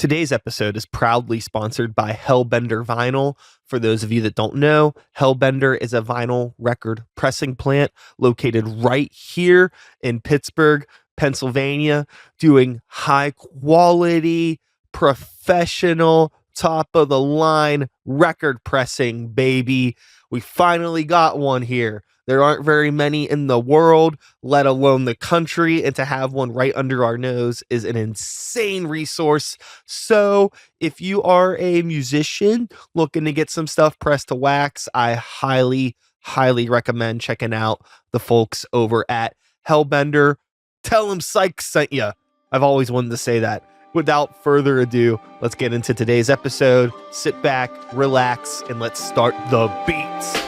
Today's episode is proudly sponsored by Hellbender Vinyl. For those of you that don't know, Hellbender is a vinyl record pressing plant located right here in Pittsburgh, Pennsylvania, doing high quality, professional, top of the line record pressing, baby. We finally got one here. There aren't very many in the world, let alone the country, and to have one right under our nose is an insane resource. So if you are a musician looking to get some stuff pressed to wax, I highly, highly recommend checking out the folks over at Hellbender. Tell them Sykes sent you. I've always wanted to say that. Without further ado, let's get into today's episode. Sit back, relax, and let's start the beats.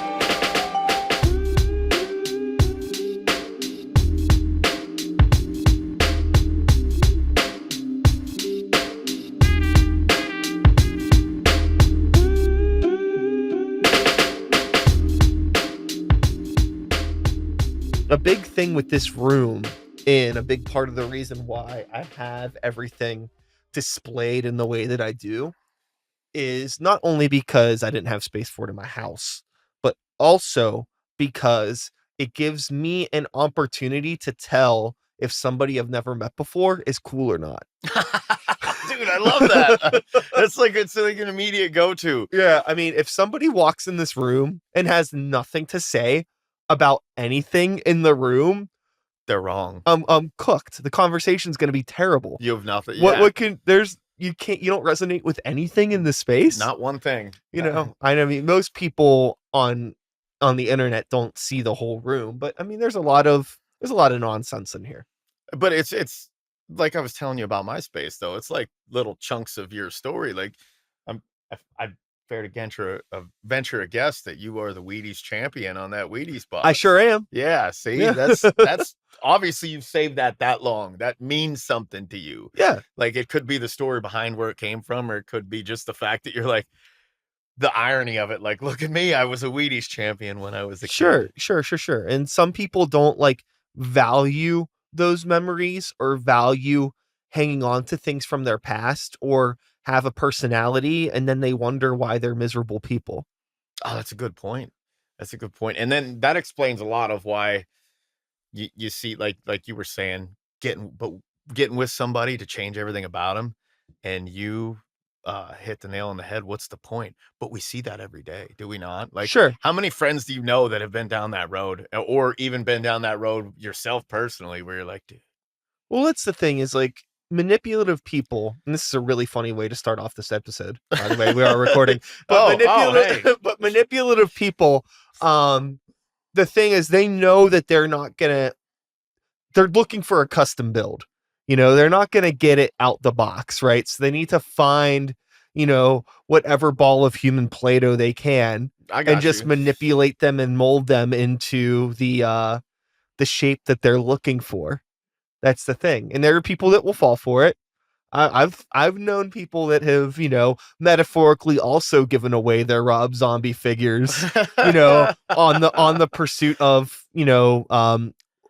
A big thing with this room, and a big part of the reason why I have everything displayed in the way that I do, is not only because I didn't have space for it in my house, but also because it gives me an opportunity to tell if somebody I've never met before is cool or not. Dude, I love that. It's like an immediate go-to. Yeah, I mean, if somebody walks in this room and has nothing to say about anything in the room, they're wrong. I'm cooked. The conversation's going to be terrible. You have nothing. You don't resonate with anything in this space. Not one thing. I mean, most people on the internet don't see the whole room, but I mean, there's a lot of nonsense in here. But it's like I was telling you about my space, though. It's like little chunks of your story. Like I fair to venture a guess that you are the Wheaties champion on that Wheaties box. I sure am. Yeah, see, that's obviously you've saved that long. That means something to you. Yeah. Like it could be the story behind where it came from, or it could be just the fact that you're like the irony of it. Like, look at me, I was a Wheaties champion when I was a kid. Sure. And some people don't like value those memories or value hanging on to things from their past or have a personality, and then they wonder why they're miserable people. Oh, that's a good point. And then that explains a lot of why you see, like you were saying, getting with somebody to change everything about them, and you hit the nail on the head. What's the point? But we see that every day, do we not? Like, sure. How many friends do you know that have been down that road, or even been down that road yourself personally, where you're like, dude? Well, that's the thing is, like, manipulative people, and this is a really funny way to start off this episode, by the way, we are recording, but but manipulative people, the thing is, they know that they're looking for a custom build, they're not gonna get it out the box, right? So they need to find, whatever ball of human Play-Doh they can, and just manipulate them and mold them into the shape that they're looking for. That's the thing. And there are people that will fall for it. I've known people that have, metaphorically also given away their Rob Zombie figures, on the pursuit of,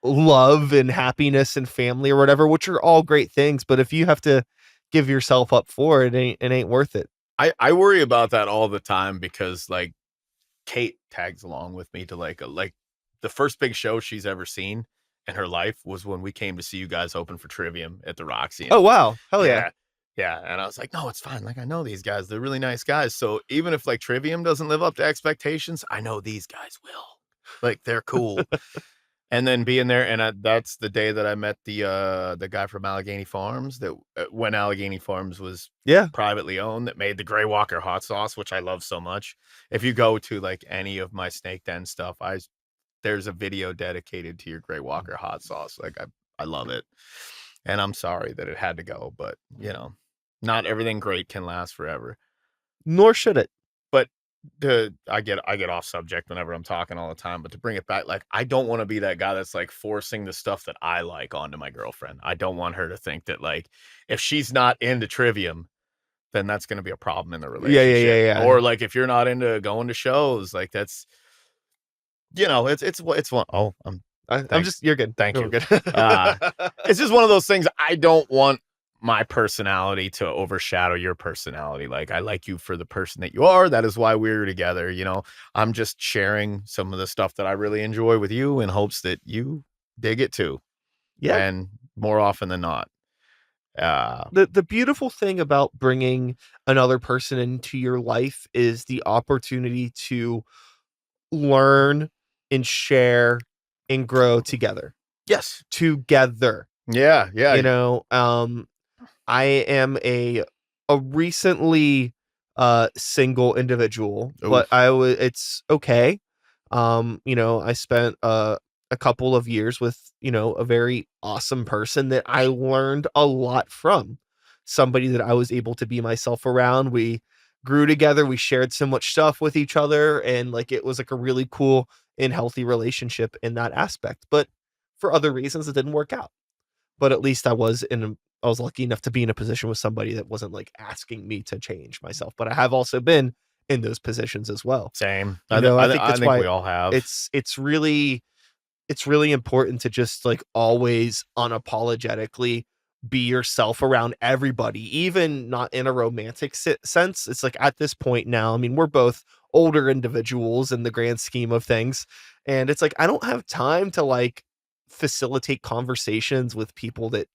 love and happiness and family or whatever, which are all great things. But if you have to give yourself up for it, it ain't worth it. I worry about that all the time because, like, Kate tags along with me to like the first big show she's ever seen in her life was when we came to see you guys open for Trivium at the Roxy. Oh, wow. Hell yeah. Yeah. And I was like, no, it's fine. Like, I know these guys. They're really nice guys. So even if like Trivium doesn't live up to expectations, I know these guys will. Like, they're cool. And then being there, and that's the day that I met the guy from Allegheny Farms, that when Allegheny Farms was privately owned, that made the Grey Walker hot sauce, which I love so much. If you go to like any of my Snake Den stuff, there's a video dedicated to your Grey Walker hot sauce. Like, I love it. And I'm sorry that it had to go, but not everything great can last forever. Nor should it. But I get off subject whenever I'm talking all the time, but to bring it back, like, I don't want to be that guy that's like forcing the stuff that I like onto my girlfriend. I don't want her to think that, like, if she's not into Trivium, then that's going to be a problem in the relationship. Yeah. Or like, if you're not into going to shows, like, that's, it's one. Oh, I'm just, you're good. Thank you. Good. It's just one of those things. I don't want my personality to overshadow your personality. Like, I like you for the person that you are. That is why we're together. You know, I'm just sharing some of the stuff that I really enjoy with you in hopes that you dig it too. Yeah. And more often than not. The beautiful thing about bringing another person into your life is the opportunity to learn and share and grow together. Yes. Together. Yeah. Yeah. You know, I am a recently single individual, but Oof. it's okay. You know, I spent a couple of years with, you know, a very awesome person that I learned a lot from. Somebody that I was able to be myself around. We grew together, we shared so much stuff with each other, and like it was like a really cool and healthy relationship in that aspect. But for other reasons it didn't work out. But at least I was lucky enough to be in a position with somebody that wasn't like asking me to change myself. But I have also been in those positions as well. Same. You know, I think I that's think why we all have. it's really important to just like always unapologetically be yourself around everybody, even not in a romantic sense. It's like at this point now, I mean, we're both older individuals in the grand scheme of things. And it's like, I don't have time to like facilitate conversations with people that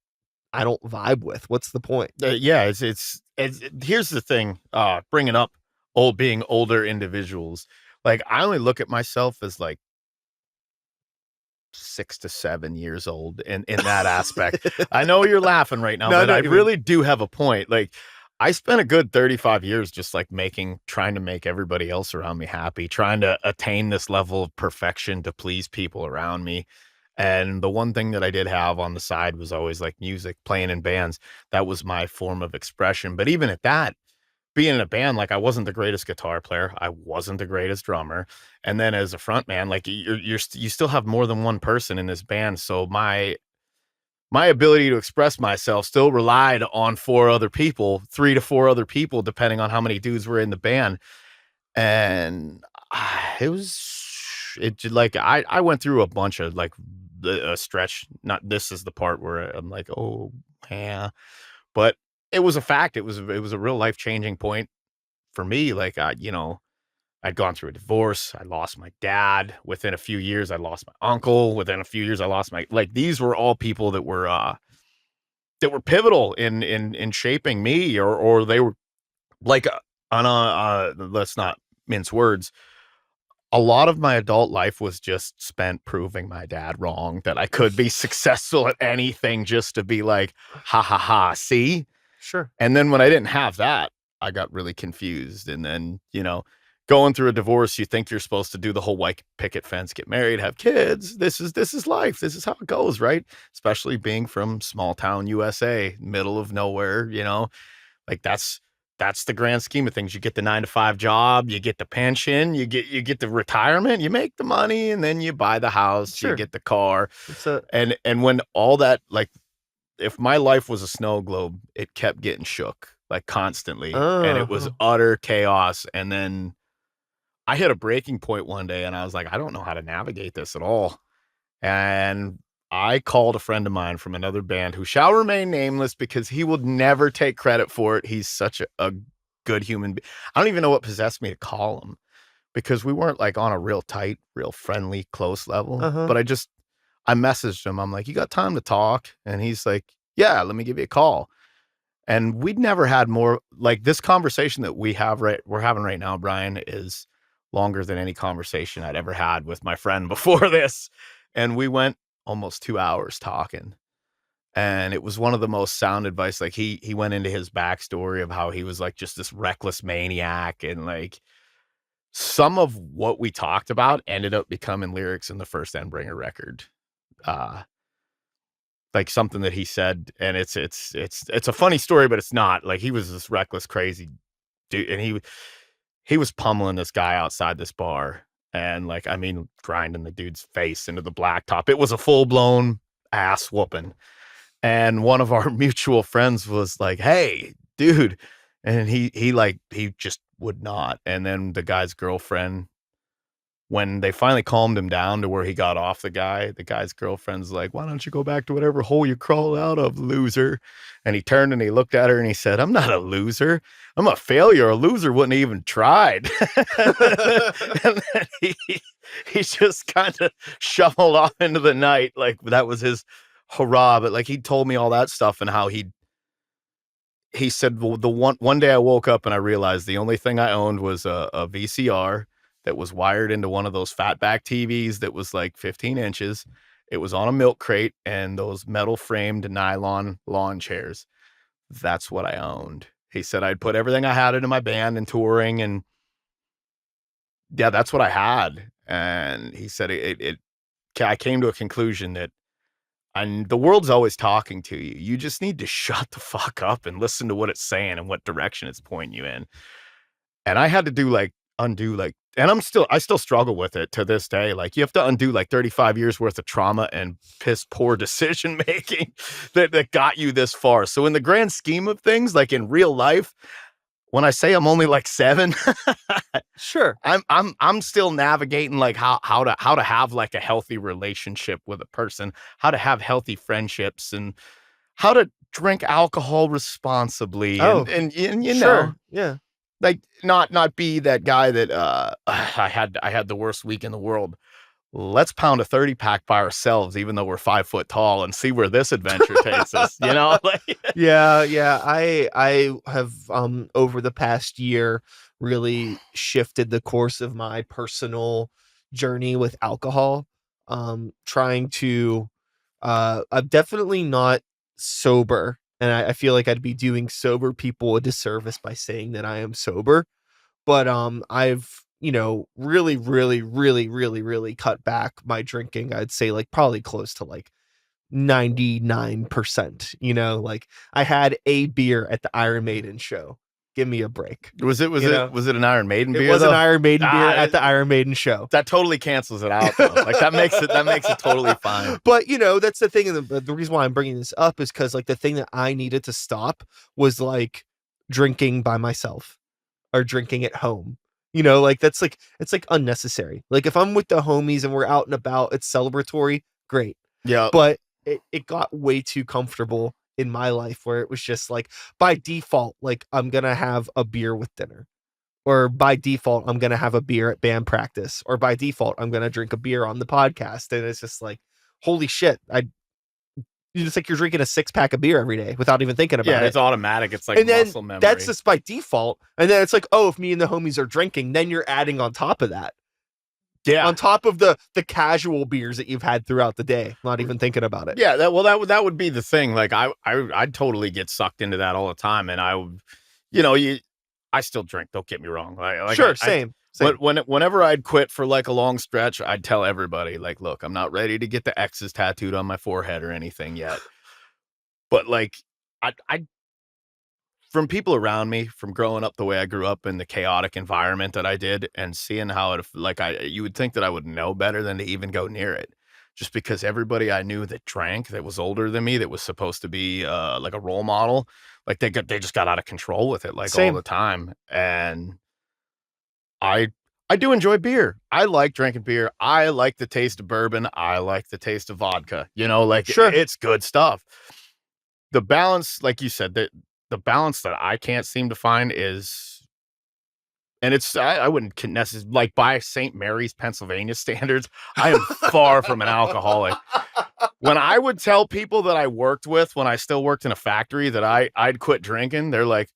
I don't vibe with. What's the point? Yeah, it's here's the thing, bringing up being older individuals. Like, I only look at myself as like 6 to 7 years old in that aspect. I know you're laughing right now, No, I but know I what you mean. really do have a point. Like, I spent a good 35 years just like trying to make everybody else around me happy, trying to attain this level of perfection to please people around me. And the one thing that I did have on the side was always like music, playing in bands. That was my form of expression. But even at that, being in a band, like, I wasn't the greatest guitar player. I wasn't the greatest drummer. And then as a front man, like, you still have more than one person in this band. So my ability to express myself still relied on 4 other people, 3 to 4 other people, depending on how many dudes were in the band. And it was like I went through a bunch of like a stretch. Not this is the part where I'm like, oh yeah, but it was a fact. It was a real life changing point for me. Like, I'd gone through a divorce. I lost my dad. Within a few years, I lost my uncle. Within a few years, I lost my, like, these were all people that were pivotal in shaping me, or they were like, on let's not mince words. A lot of my adult life was just spent proving my dad wrong, that I could be successful at anything just to be like, ha ha ha, see? Sure. And then when I didn't have that, I got really confused. And then, going through a divorce, you think you're supposed to do the whole white picket fence, get married, have kids. This is life. This is how it goes, right? Especially being from small town USA, middle of nowhere, like that's the grand scheme of things. You get the 9 to 5 job, you get the pension, you get the retirement, you make the money, and then you buy the house, you Sure. get the car. It's a And when all that, like, if my life was a snow globe, it kept getting shook like constantly, and it was uh utter chaos. And then I hit a breaking point one day and I was like, I don't know how to navigate this at all. And I called a friend of mine from another band who shall remain nameless because he will never take credit for it. He's such a good human being. I don't even know what possessed me to call him, because we weren't like on a real tight, real friendly, close level. uh-huh. But I messaged him. I'm like, you got time to talk? And he's like, yeah, let me give you a call. And we'd never had more, like, this conversation that we're having right now, Brian, is longer than any conversation I'd ever had with my friend before this. And we went almost 2 hours talking. And it was one of the most sound advice. Like, he went into his backstory of how he was like just this reckless maniac, and like some of what we talked about ended up becoming lyrics in the first Endbringer record. Uh, like something that he said, and it's a funny story, but it's not. Like, he was this reckless, crazy dude, and he was pummeling this guy outside this bar, and like, I mean, grinding the dude's face into the blacktop. It was a full blown ass whooping. And one of our mutual friends was like, "Hey, dude," and he just would not. And then the guy's girlfriend when they finally calmed him down to where he got off the guy's girlfriend's like, "Why don't you go back to whatever hole you crawled out of, loser?" And he turned and he looked at her and he said, "I'm not a loser. I'm a failure. A loser wouldn't have even tried." And then he just kind of shuffled off into the night. Like that was his hurrah. But like he told me all that stuff and how he said, well, the one day I woke up and I realized the only thing I owned was a VCR that was wired into one of those fatback TVs that was like 15 inches. It was on a milk crate and those metal framed nylon lawn chairs. That's what I owned. He said I'd put everything I had into my band and touring, and yeah, that's what I had. And he said I came to a conclusion that the world's always talking to you. You just need to shut the fuck up and listen to what it's saying and what direction it's pointing you in. And I had to undo and I still struggle with it to this day. Like you have to undo like 35 years worth of trauma and piss poor decision making that got you this far. So in the grand scheme of things, like in real life, when I say I'm only like 7, Sure. I'm still navigating like how to have like a healthy relationship with a person, how to have healthy friendships, and how to drink alcohol responsibly. And you sure. know, Yeah. like not be that guy that I had the worst week in the world. Let's pound a 30-pack by ourselves, even though we're 5 foot tall, and see where this adventure takes us. You know, like, Yeah. I have over the past year really shifted the course of my personal journey with alcohol. Trying to I'm definitely not sober, and I feel like I'd be doing sober people a disservice by saying that I am sober. But I've really, really, really, really, really cut back my drinking. I'd say like probably close to like 99%. Like I had a beer at the Iron Maiden show. Give me a break. was it an Iron Maiden beer? It was though? an Iron Maiden beer at the Iron Maiden show. That totally cancels it out, though. Like that makes it totally fine. But that's the thing, and the reason why I'm bringing this up is because like the thing that I needed to stop was like drinking by myself or drinking at home. Like that's like it's like unnecessary. Like if I'm with the homies and we're out and about, it's celebratory, great. Yeah. But it got way too comfortable in my life where it was just like by default, like I'm gonna have a beer with dinner. Or by default, I'm gonna have a beer at band practice, or by default, I'm gonna drink a beer on the podcast. And it's just like, holy shit. It's like you're drinking a 6-pack of beer every day without even thinking about it. Yeah, it's automatic. It's like muscle memory. That's just by default. And then it's like, oh, if me and the homies are drinking, then you're adding on top of that. Yeah. On top of the casual beers that you've had throughout the day, not even thinking about it. Yeah, that would be the thing. Like I'd totally get sucked into that all the time. And I still drink, don't get me wrong. Like sure, same. But whenever I'd quit for like a long stretch, I'd tell everybody, like, look, I'm not ready to get the X's tattooed on my forehead or anything yet. But like I from people around me, from growing up the way I grew up in the chaotic environment that I did, and seeing how you would think that I would know better than to even go near it. Just because everybody I knew that drank, that was older than me, that was supposed to be like a role model, like they just got out of control with it, like all the time. And I do enjoy beer. I like drinking beer. I like the taste of bourbon. I like the taste of vodka. Like sure, it's good stuff. The balance, like you said, the balance that I can't seem to find is, and it's, I wouldn't necessarily, like by St. Mary's, Pennsylvania standards, I am far from an alcoholic. When I would tell people that I worked with, when I still worked in a factory, that I'd quit drinking, they're like,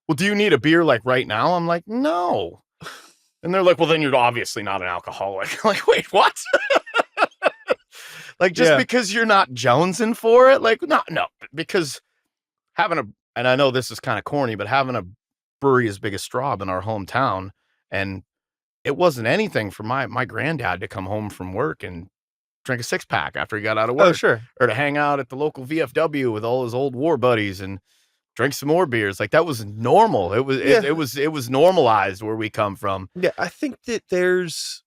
well, do you need a beer like right now? I'm like, no. And they're like, well, then you're obviously not an alcoholic. I'm like, wait, what? Like, just because you're not jonesing for it? Like, no, because and I know this is kind of corny, but having a brewery as big as Straub in our hometown, and it wasn't anything for my granddad to come home from work and drink a 6-pack after he got out of work. Oh, sure. Or to hang out at the local VFW with all his old war buddies and drink some more beers. Like that was normal. It was normalized where we come from. Yeah, I think that there's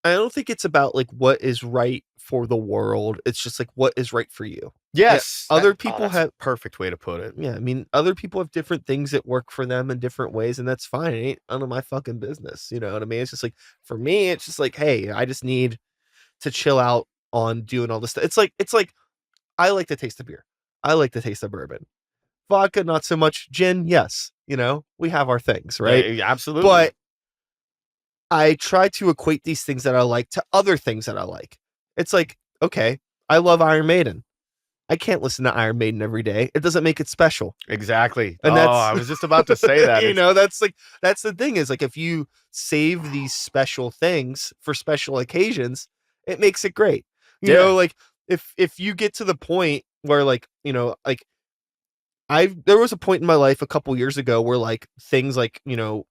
I don't think it's about like what is right for the world. It's just like what is right for you. Yeah. Yes, Other people that's a have perfect way to put it. yeah, I mean, other people have different things that work for them in different ways, and that's fine. It ain't none of my fucking business. You know what I mean? It's just like for me, it's just like, hey, I just need to chill out on doing all this stuff. It's like I like the taste of beer. I like the taste of bourbon. Vodka, not so much. Gin, yes. You know, we have our things, right? Absolutely. But I try to equate these things that I like to other things that I like. It's like, okay, I love Iron Maiden. I can't listen to Iron Maiden every day. It doesn't make it special. Exactly. And Oh, that's I was just about to say that. you know, that's like that's the thing is like if you save these special things for special occasions, it makes it great. You Yeah. know, like if you get to the point where like, you know, like there was a point in my life a couple years ago where like things like, you know,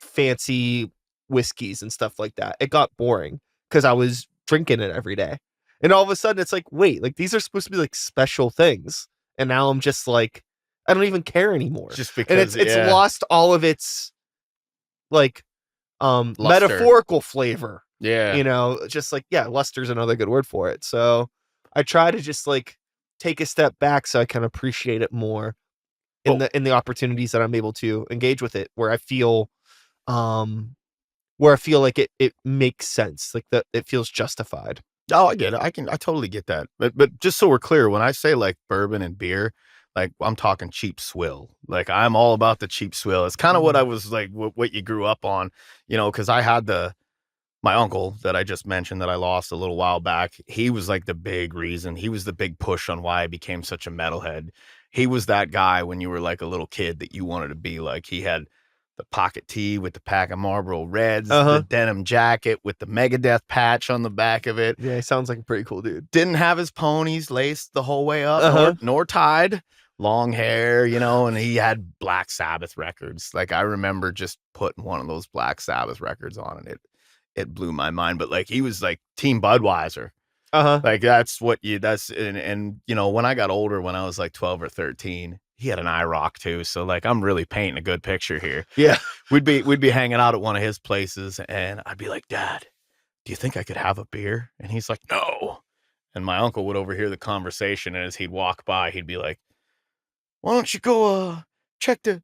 fancy whiskeys and stuff like that. It got boring because I was drinking it every day. And all of a sudden it's like, wait, like these are supposed to be like special things. And now I'm just like, I don't even care anymore. Just And because, it's yeah, lost all of its like luster. metaphorical flavor. Yeah. You know, just like, yeah, luster's another good word for it. So I try to just like take a step back so I can appreciate it more in Oh, the opportunities that I'm able to engage with it um where I feel like it makes sense, like that it feels justified. oh, I get it. I totally get that. But just so we're clear, when I say like bourbon and beer, like I'm talking cheap swill. Like I'm all about the cheap swill. It's kind of what I was like, what you grew up on, you know, because I had my uncle that I just mentioned that I lost a little while back. He was like the big reason. He was the big push on why I became such a metalhead. He was that guy when you were like a little kid that you wanted to be like. He had the pocket tee with the pack of Marlboro Reds, the Uh-huh. denim jacket with the Megadeth patch on the back of it. Yeah, he sounds like a pretty cool dude. Didn't have his ponies laced the whole way up, Uh-huh. nor tied. Long hair, you know, and he had Black Sabbath records. Like I remember just putting one of those Black Sabbath records on, and it blew my mind. But like he was like Team Budweiser. Uh-huh. Like that's what you that's and you know, when I got older, when I was like 12 or 13, he had an IROC too. So like I'm really painting a good picture here. Yeah. We'd be hanging out at one of his places, and I'd be like, Dad, do you think I could have a beer? And he's like, no. And my uncle would overhear the conversation, and as he'd walk by, he'd be like, why don't you go check the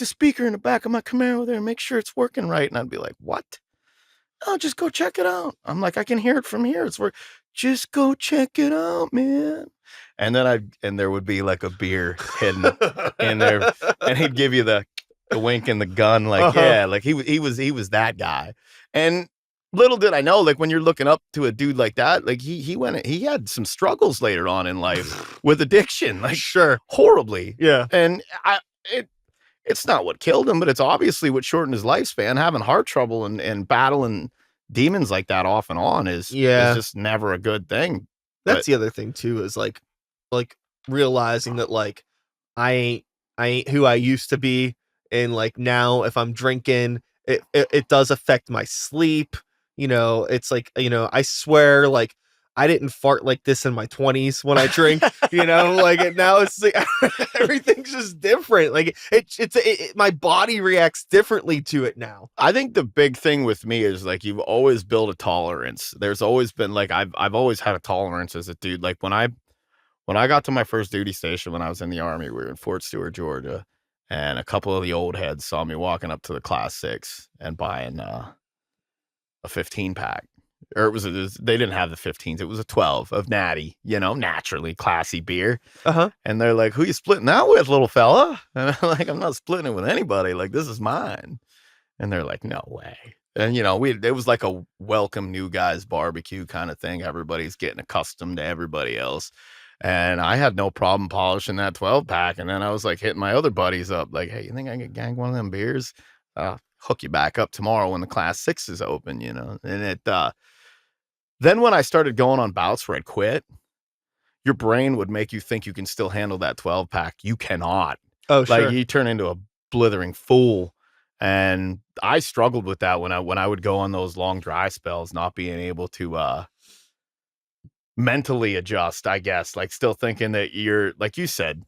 speaker in the back of my Camaro there and make sure it's working right? And I'd be like, what? Oh, just go check it out. I'm like, I can hear it from here. It's work. Just go check it out, man. And then there would be like a beer hidden in there, and he'd give you the wink and the gun, like, Uh-huh. yeah, like he was that guy. And little did I know, like when you're looking up to a dude like that, like he had some struggles later on in life with addiction, like Sure. horribly. Yeah. And it's not what killed him, but it's obviously what shortened his lifespan. Having heart trouble and battling demons like that off and on is Yeah. just never a good thing. That's But the other thing too, is like realizing that like I ain't who I used to be. And like now if I'm drinking, it does affect my sleep. You know, it's like, you know, I swear like I didn't fart like this in my 20s when I drink, you know, like now it's like everything's just different. Like my body reacts differently to it now. I think the big thing with me is like you've always built a tolerance. There's always been like I've always had a tolerance as a dude. Like when I got to my first duty station when I was in the Army, we were in Fort Stewart, Georgia, and a couple of the old heads saw me walking up to the Class 6 and buying a 15 pack. Or they didn't have the 15s. It was a 12 of Natty, you know, naturally classy beer. Uh-huh. And they're like, who you splitting that with, little fella? And I'm like, I'm not splitting it with anybody. Like, this is mine. And they're like, no way. And, you know, it was like a welcome new guys barbecue kind of thing. Everybody's getting accustomed to everybody else. And I had no problem polishing that 12 pack. And then I was like hitting my other buddies up, like, hey, you think I could gang one of them beers? Hook you back up tomorrow when the Class 6 is open, you know? And then when I started going on bouts where I'd quit, your brain would make you think you can still handle that 12 pack. You cannot. Oh, Like sure. you turn into a blithering fool. And I struggled with that when I would go on those long dry spells, not being able to mentally adjust, I guess. Like still thinking that you're, like you said,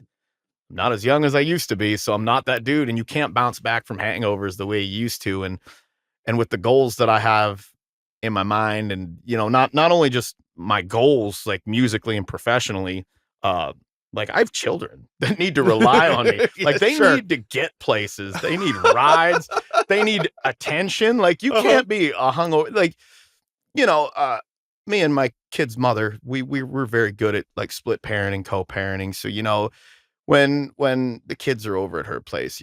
not as young as I used to be, so I'm not that dude, and you can't bounce back from hangovers the way you used to. And with the goals that I have in my mind, and not only just my goals like musically and professionally, uh like I have children that need to rely on me. Yeah, Like they sure. need to get places. They need rides. They need attention. Like you Uh-huh. can't be a hungover. Like, you know, uh, me and my kid's mother, we're very good at like split parenting, co-parenting. So, when the kids are over at her place,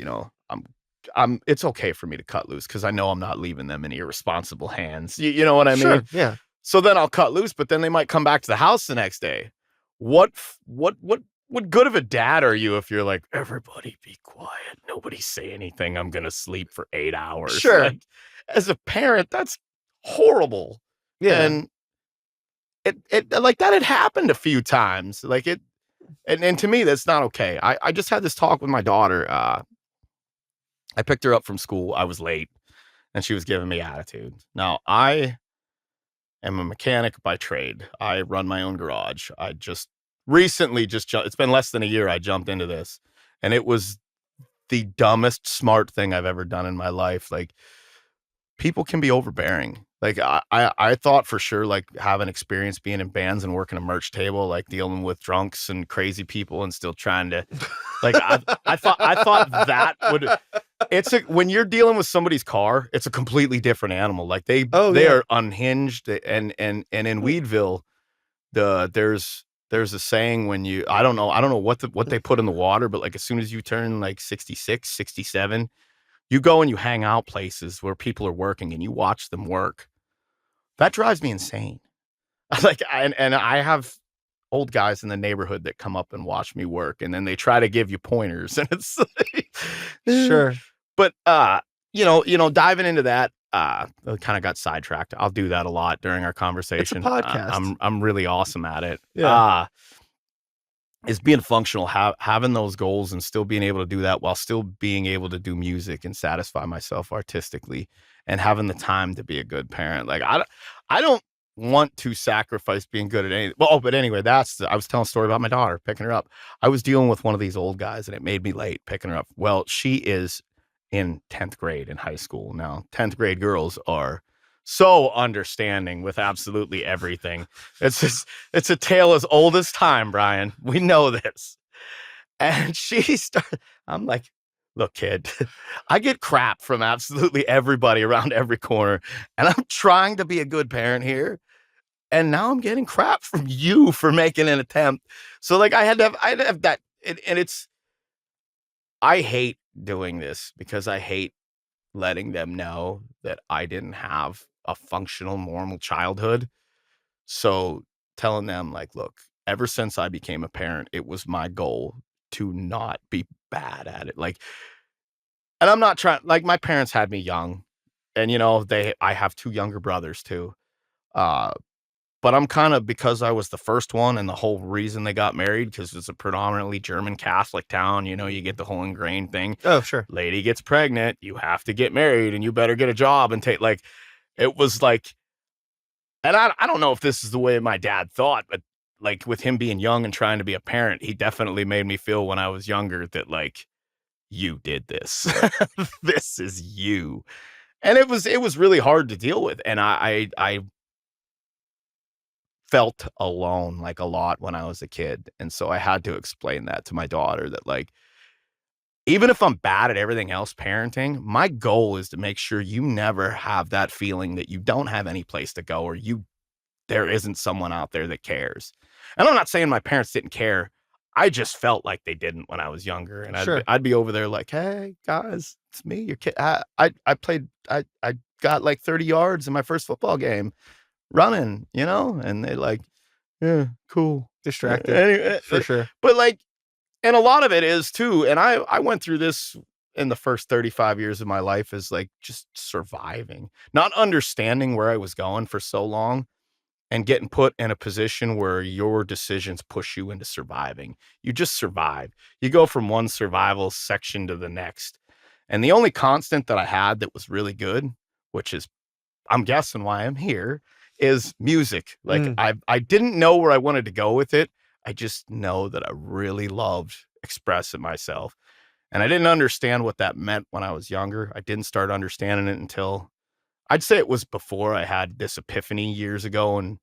it's okay for me to cut loose because I know I'm not leaving them in irresponsible hands. You know what I mean? Sure. Yeah. So then I'll cut loose, but then they might come back to the house the next day. What good of a dad are you if you're like, everybody be quiet, nobody say anything, I'm gonna sleep for 8 hours? Sure. Like, as a parent, that's horrible. Yeah. And it like that had happened a few times. Like it and to me, that's not okay. I just had this talk with my daughter. I picked her up from school. I was late and she was giving me attitude. Now, I am a mechanic by trade. I run my own garage. I just recently it's been less than a year I jumped into this, and it was the dumbest smart thing I've ever done in my life. Like, people can be overbearing. Like I thought for sure, like having experience being in bands and working a merch table, like dealing with drunks and crazy people and still trying to like I thought that would when you're dealing with somebody's car, it's a completely different animal. Like they Oh, they yeah. are unhinged, and in Weedville, there's a saying when I don't know what they put in the water, but like as soon as you turn like 66, 67, you go and you hang out places where people are working and you watch them work. That drives me insane. Like, and I have old guys in the neighborhood that come up and watch me work, and then they try to give you pointers, and it's like, Sure. but diving into that, I kind of got sidetracked. I'll do that a lot during our It's a conversation. podcast. I'm really awesome at it. Yeah. Is being functional, having those goals and still being able to do that while still being able to do music and satisfy myself artistically, and having the time to be a good parent. Like I don't want to sacrifice being good at anything. Well, but anyway, I was telling a story about my daughter picking her up. I was dealing with one of these old guys and it made me late picking her up. Well, she is in 10th grade in high school. Now, 10th grade girls are so understanding with absolutely everything. It's a tale as old as time, Brian. We know this. And I'm like, look, kid, I get crap from absolutely everybody around every corner. And I'm trying to be a good parent here. And now I'm getting crap from you for making an attempt. So like I had to have that. I hate doing this because I hate letting them know that I didn't have a functional, normal childhood. So telling them like, look, ever since I became a parent, it was my goal to not be bad at it. Like, and I'm not trying, like my parents had me young, and I have two younger brothers too. Uh, but I'm kind of, because I was the first one and the whole reason they got married, because it's a predominantly German Catholic town, you get the whole ingrained thing. Oh, sure. Lady gets pregnant, you have to get married and you better get a job and take like, it was like, and I don't know if this is the way my dad thought, but like with him being young and trying to be a parent, he definitely made me feel when I was younger that like, you did this. This is you. And it was really hard to deal with. And I felt alone like a lot when I was a kid. And so I had to explain that to my daughter that like, even if I'm bad at everything else parenting, my goal is to make sure you never have that feeling that you don't have any place to go, or there isn't someone out there that cares. And I'm not saying my parents didn't care. I just felt like they didn't when I was younger. And Sure. I'd be over there like, hey guys, it's me, your kid. I got like 30 yards in my first football game running, and they like, yeah, cool. Distracted. Anyway, For sure. but like, and a lot of it is too, and I went through this in the first 35 years of my life, is like just surviving, not understanding where I was going for so long, and getting put in a position where your decisions push you into surviving. You just survive. You go from one survival section to the next. And the only constant that I had that was really good, which is, I'm guessing why I'm here, is music. Like I didn't know where I wanted to go with it. I just know that I really loved expressing myself. And I didn't understand what that meant when I was younger. I didn't start understanding it until I'd say it was before I had this epiphany years ago. And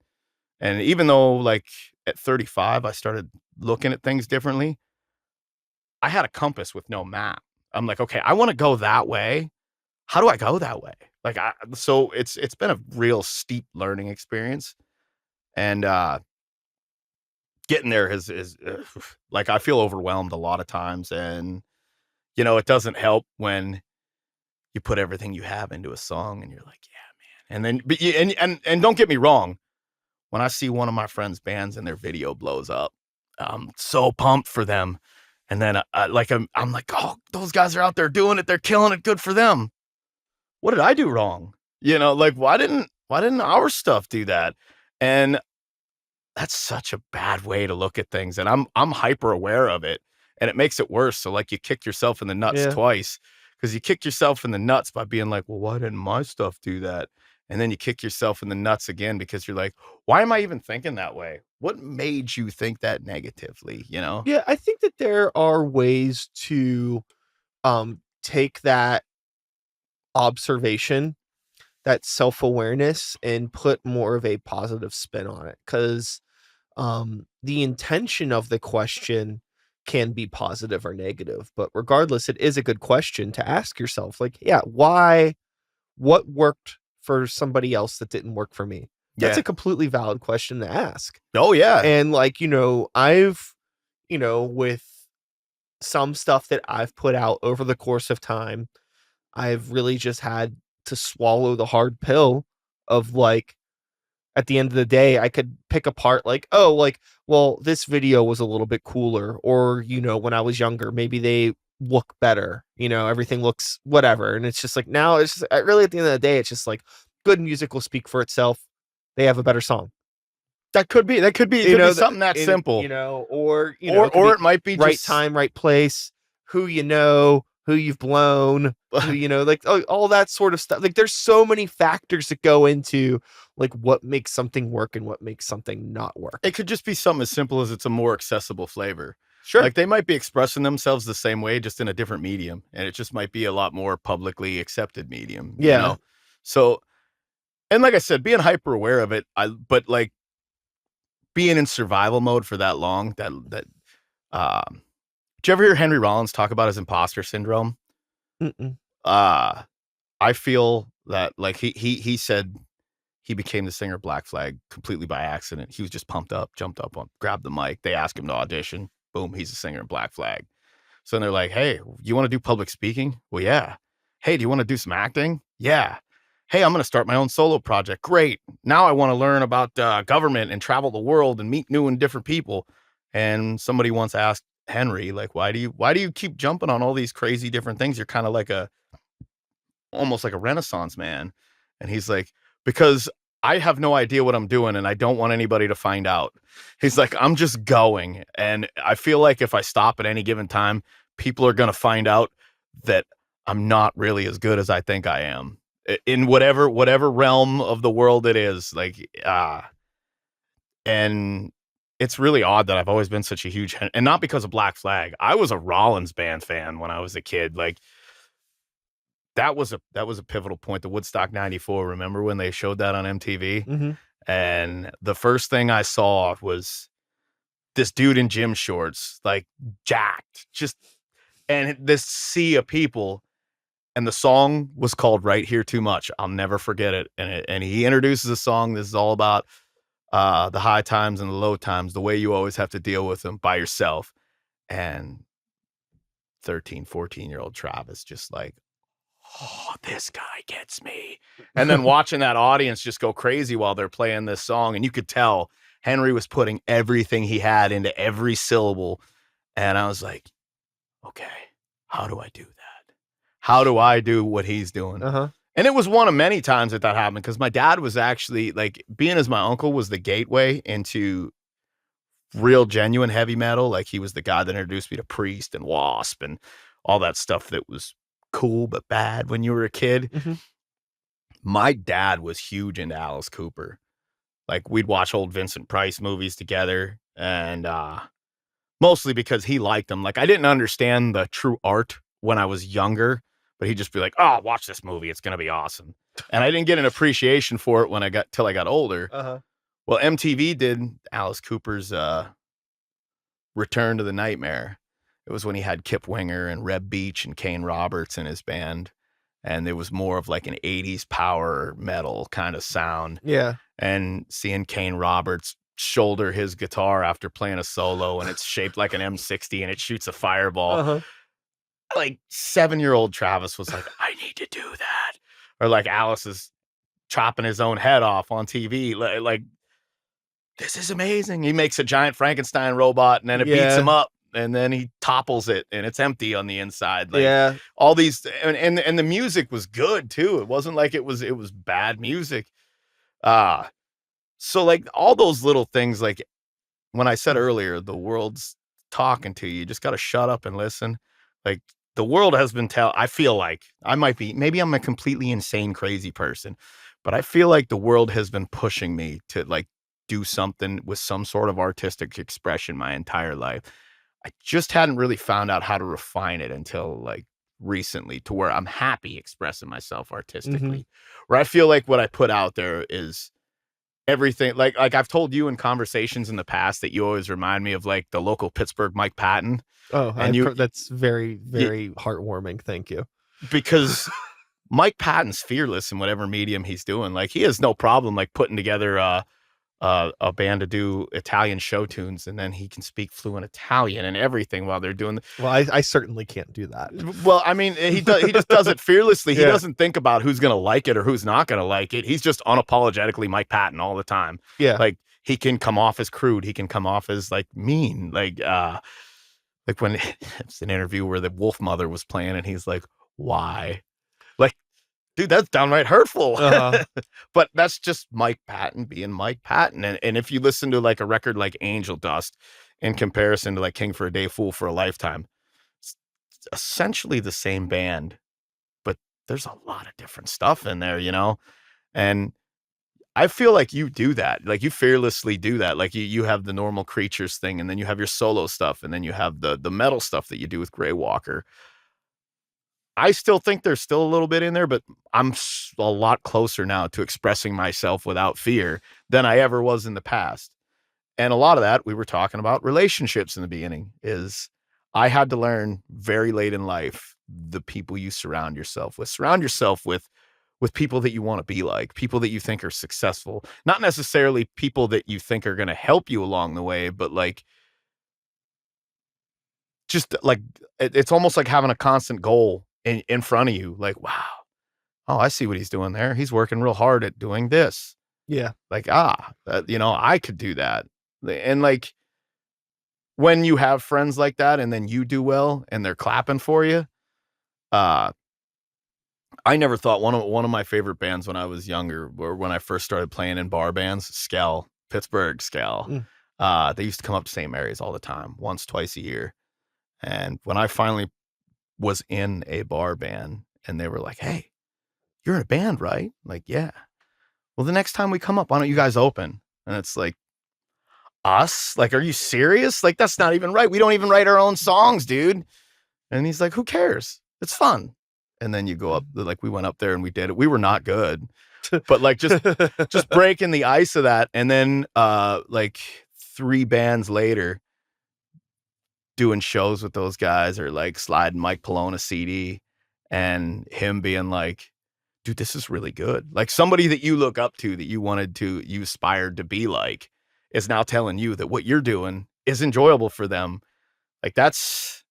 even though like at 35, I started looking at things differently, I had a compass with no map. I'm like, okay, I want to go that way. How do I go that way? Like, so it's been a real steep learning experience. And getting there is like, I feel overwhelmed a lot of times. And, it doesn't help when you put everything you have into a song and you're like, yeah, man. And then, but and don't get me wrong. When I see one of my friends' bands and their video blows up, I'm so pumped for them. And then I'm like, oh, those guys are out there doing it. They're killing it. Good for them. What did I do wrong? Like, why didn't our stuff do that? And that's such a bad way to look at things. And I'm hyper aware of it, and it makes it worse. So like, you kick yourself in the nuts Yeah. twice, because you kick yourself in the nuts by being like, well, why didn't my stuff do that? And then you kick yourself in the nuts again because you're like, why am I even thinking that way? What made you think that negatively? Yeah, I think that there are ways to take that observation, that self-awareness, and put more of a positive spin on it, because the intention of the question can be positive or negative, but regardless, it is a good question to ask yourself, like, yeah, what worked for somebody else that didn't work for me? That's Yeah. a completely valid question to ask. Oh yeah. And like, I've, with some stuff that I've put out over the course of time, I've really just had to swallow the hard pill of like, at the end of the day, I could pick apart like, oh, like, well, this video was a little bit cooler, or, when I was younger, maybe they look better, everything looks whatever. And it's just like, now it's just really, at the end of the day, it's just like, good music will speak for itself. They have a better song. It could be something that simple. Or, it could Or be it might be right just time, right place, who who you've blown, like, all that sort of stuff. Like, there's so many factors that go into like what makes something work and what makes something not work. It could just be something as simple as it's a more accessible flavor. Sure. Like, they might be expressing themselves the same way, just in a different medium, and it just might be a lot more publicly accepted medium. Yeah. So, and like I said, being hyper aware of it, but like, being in survival mode for that long, did you ever hear Henry Rollins talk about his imposter syndrome? Mm-mm. I feel that, like, he said he became the singer of Black Flag completely by accident. He was just pumped up, jumped up on, grabbed the mic. They asked him to audition. Boom, he's a singer in Black Flag. So then they're like, hey, you want to do public speaking? Well, yeah. Hey, do you want to do some acting? Yeah. Hey, I'm going to start my own solo project. Great. Now I want to learn about government and travel the world and meet new and different people. And somebody once asked Henry, like, why do you keep jumping on all these crazy different things? You're kind of like almost like a Renaissance man. And he's like, because I have no idea what I'm doing and I don't want anybody to find out. He's like, I'm just going. And I feel like if I stop at any given time, people are going to find out that I'm not really as good as I think I am in whatever realm of the world it is. Like, and it's really odd that I've always been such a huge, and not because of Black Flag. I was a Rollins band fan when I was a kid. Like, that was a pivotal point. The Woodstock 94. Remember when they showed that on MTV? Mm-hmm. And the first thing I saw was this dude in gym shorts, like, jacked, and this sea of people. And the song was called Right Here Too Much. I'll never forget it. And he introduces a song. This is all about the high times and the low times, the way you always have to deal with them by yourself. And 13, 14-year-old Travis just like, oh, this guy gets me. And then watching that audience just go crazy while they're playing this song. And you could tell Henry was putting everything he had into every syllable. And I was like, okay, how do I do that? How do I do what he's doing? Uh-huh. And it was one of many times that happened, because my dad was actually, like, being as my uncle was the gateway into real genuine heavy metal. Like, he was the guy that introduced me to Priest and Wasp and all that stuff that was cool but bad when you were a kid. Mm-hmm. My dad was huge into Alice Cooper. Like, we'd watch old Vincent Price movies together, and mostly because he liked them. Like, I didn't understand the true art when I was younger, but he'd just be like, "Oh, watch this movie. It's going to be awesome." And I didn't get an appreciation for it till I got older. Uh-huh. Well, MTV did Alice Cooper's Return to the Nightmare. It was when he had Kip Winger and Reb Beach and Kane Roberts in his band. And it was more of like an 80s power metal kind of sound. Yeah. And seeing Kane Roberts shoulder his guitar after playing a solo, and it's shaped like an M60 and it shoots a fireball. Uh-huh. Like 7-year-old Travis was like, I need to do that. Or like Alice is chopping his own head off on TV. Like, this is amazing. He makes a giant Frankenstein robot and then it beats him up and then he topples it and it's empty on the inside. Like all these, and the music was good too. It wasn't like it was bad music. So like all those little things, like when I said earlier, the world's talking to you, you just got to shut up and listen. Like the world has been I feel like maybe I'm a completely insane, crazy person, but I feel like the world has been pushing me to like do something with some sort of artistic expression my entire life. I just hadn't really found out how to refine it until like recently, to where I'm happy expressing myself artistically, where I feel like what I put out there is everything. Like I've told you in conversations in the past that you always remind me of like the local Pittsburgh Mike Patton. Oh, and that's very, very heartwarming. Thank you. Because Mike Patton's fearless in whatever medium he's doing. Like he has no problem like putting together a band to do Italian show tunes, and then he can speak fluent Italian and everything while they're doing. Well, I certainly can't do that. Well, I mean, he just does it fearlessly. He doesn't think about who's going to like it or who's not going to like it. He's just unapologetically Mike Patton all the time. Yeah. Like he can come off as crude. He can come off as like mean. Like when it's an interview where the Wolf Mother was playing and he's like, why? Like, dude, that's downright hurtful. But that's just Mike Patton being Mike Patton. And if you listen to like a record like Angel Dust in comparison to like King for a Day, Fool for a Lifetime, it's essentially the same band, but there's a lot of different stuff in there, you know? And I feel like you do that. Like you fearlessly do that. Like you have the Normal Creatures thing, and then you have your solo stuff, and then you have the metal stuff that you do with Grey Walker. I still think there's still a little bit in there, but I'm a lot closer now to expressing myself without fear than I ever was in the past. And a lot of that, we were talking about relationships in the beginning, is I had to learn very late in life, the people you surround yourself with. Surround yourself with people that you want to be like, people that you think are successful, not necessarily people that you think are going to help you along the way, but like, just like, it's almost like having a constant goal in front of you. Like, wow, oh, I see what he's doing there. He's working real hard at doing this. Yeah. Like, I could do that. And like, when you have friends like that and then you do well and they're clapping for you, I never thought one of my favorite bands when I was younger, or when I first started playing in bar bands, Pittsburgh Skell. They used to come up to St. Mary's all the time, once, twice a year. And when I finally was in a bar band and they were like, hey, you're in a band, right? Like, yeah. Well, the next time we come up, why don't you guys open? And it's like, us? Like, are you serious? Like, that's not even right. We don't even write our own songs, dude. And he's like, who cares? It's fun. And then you go up, like we went up there and we did it. We were not good, but like just breaking the ice of that. And then like 3 bands later, doing shows with those guys, or like sliding Mike Polona CD and him being like, dude, this is really good. Like somebody that you look up to, that you aspired to be like, is now telling you that what you're doing is enjoyable for them. Like that's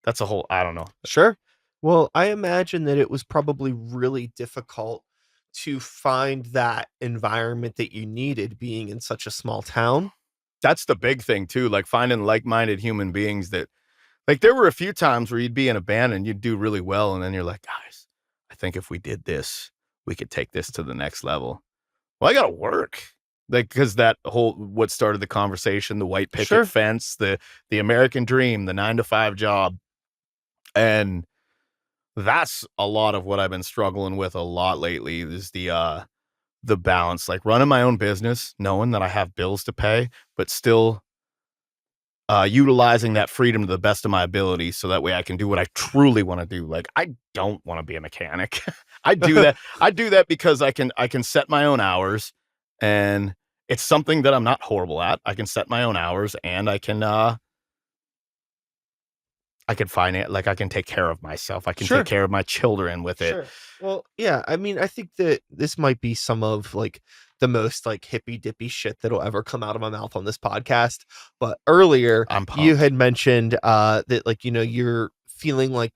a whole, I don't know. Sure. Well, I imagine that it was probably really difficult to find that environment that you needed, being in such a small town. That's the big thing too. Like finding like-minded human beings that, like, there were a few times where you'd be in a band and you'd do really well. And then you're like, guys, I think if we did this, we could take this to the next level. Well, I got to work. Like, cause that whole, what started the conversation, the white picket fence, the American dream, the 9-to-5 job. And that's a lot of what I've been struggling with a lot lately, is the balance, like running my own business, knowing that I have bills to pay, but still utilizing that freedom to the best of my ability, so that way I can do what I truly want to do. Like, I don't want to be a mechanic. I do that. I do that because I can set my own hours, and it's something that I'm not horrible at. I can set my own hours, and I can find it. Like, I can take care of myself. I can Sure. take care of my children with it. Sure. Well, yeah, I mean, I think that this might be some of like the most like hippy dippy shit that'll ever come out of my mouth on this podcast. But earlier I'm you pumped. had mentioned that like, you're feeling like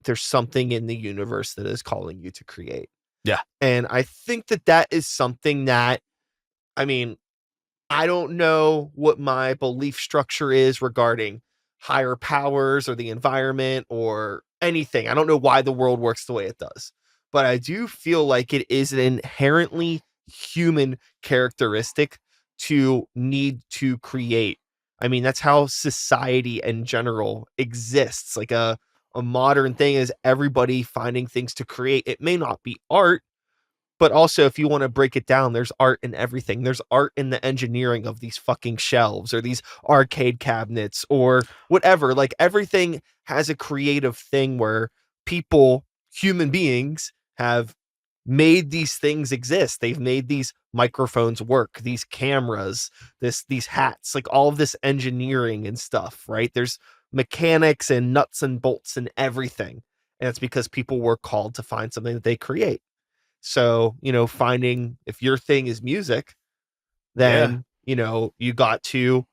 there's something in the universe that is calling you to create. Yeah. And I think that that is something that, I mean, I don't know what my belief structure is regarding higher powers or the environment or anything. I don't know why the world works the way it does, but I do feel like it is an inherently human characteristic to need to create. I mean, that's how society in general exists. Like a modern thing is everybody finding things to create. It may not be art, but also, if you want to break it down, there's art in everything. There's art in the engineering of these fucking shelves or these arcade cabinets or whatever. Like everything has a creative thing where people, human beings, have made these things exist. They've made these microphones work, these cameras, these hats, like all of this engineering and stuff, right? There's mechanics and nuts and bolts and everything. And it's because people were called to find something that they create. So, finding if your thing is music, Yeah. then, you got to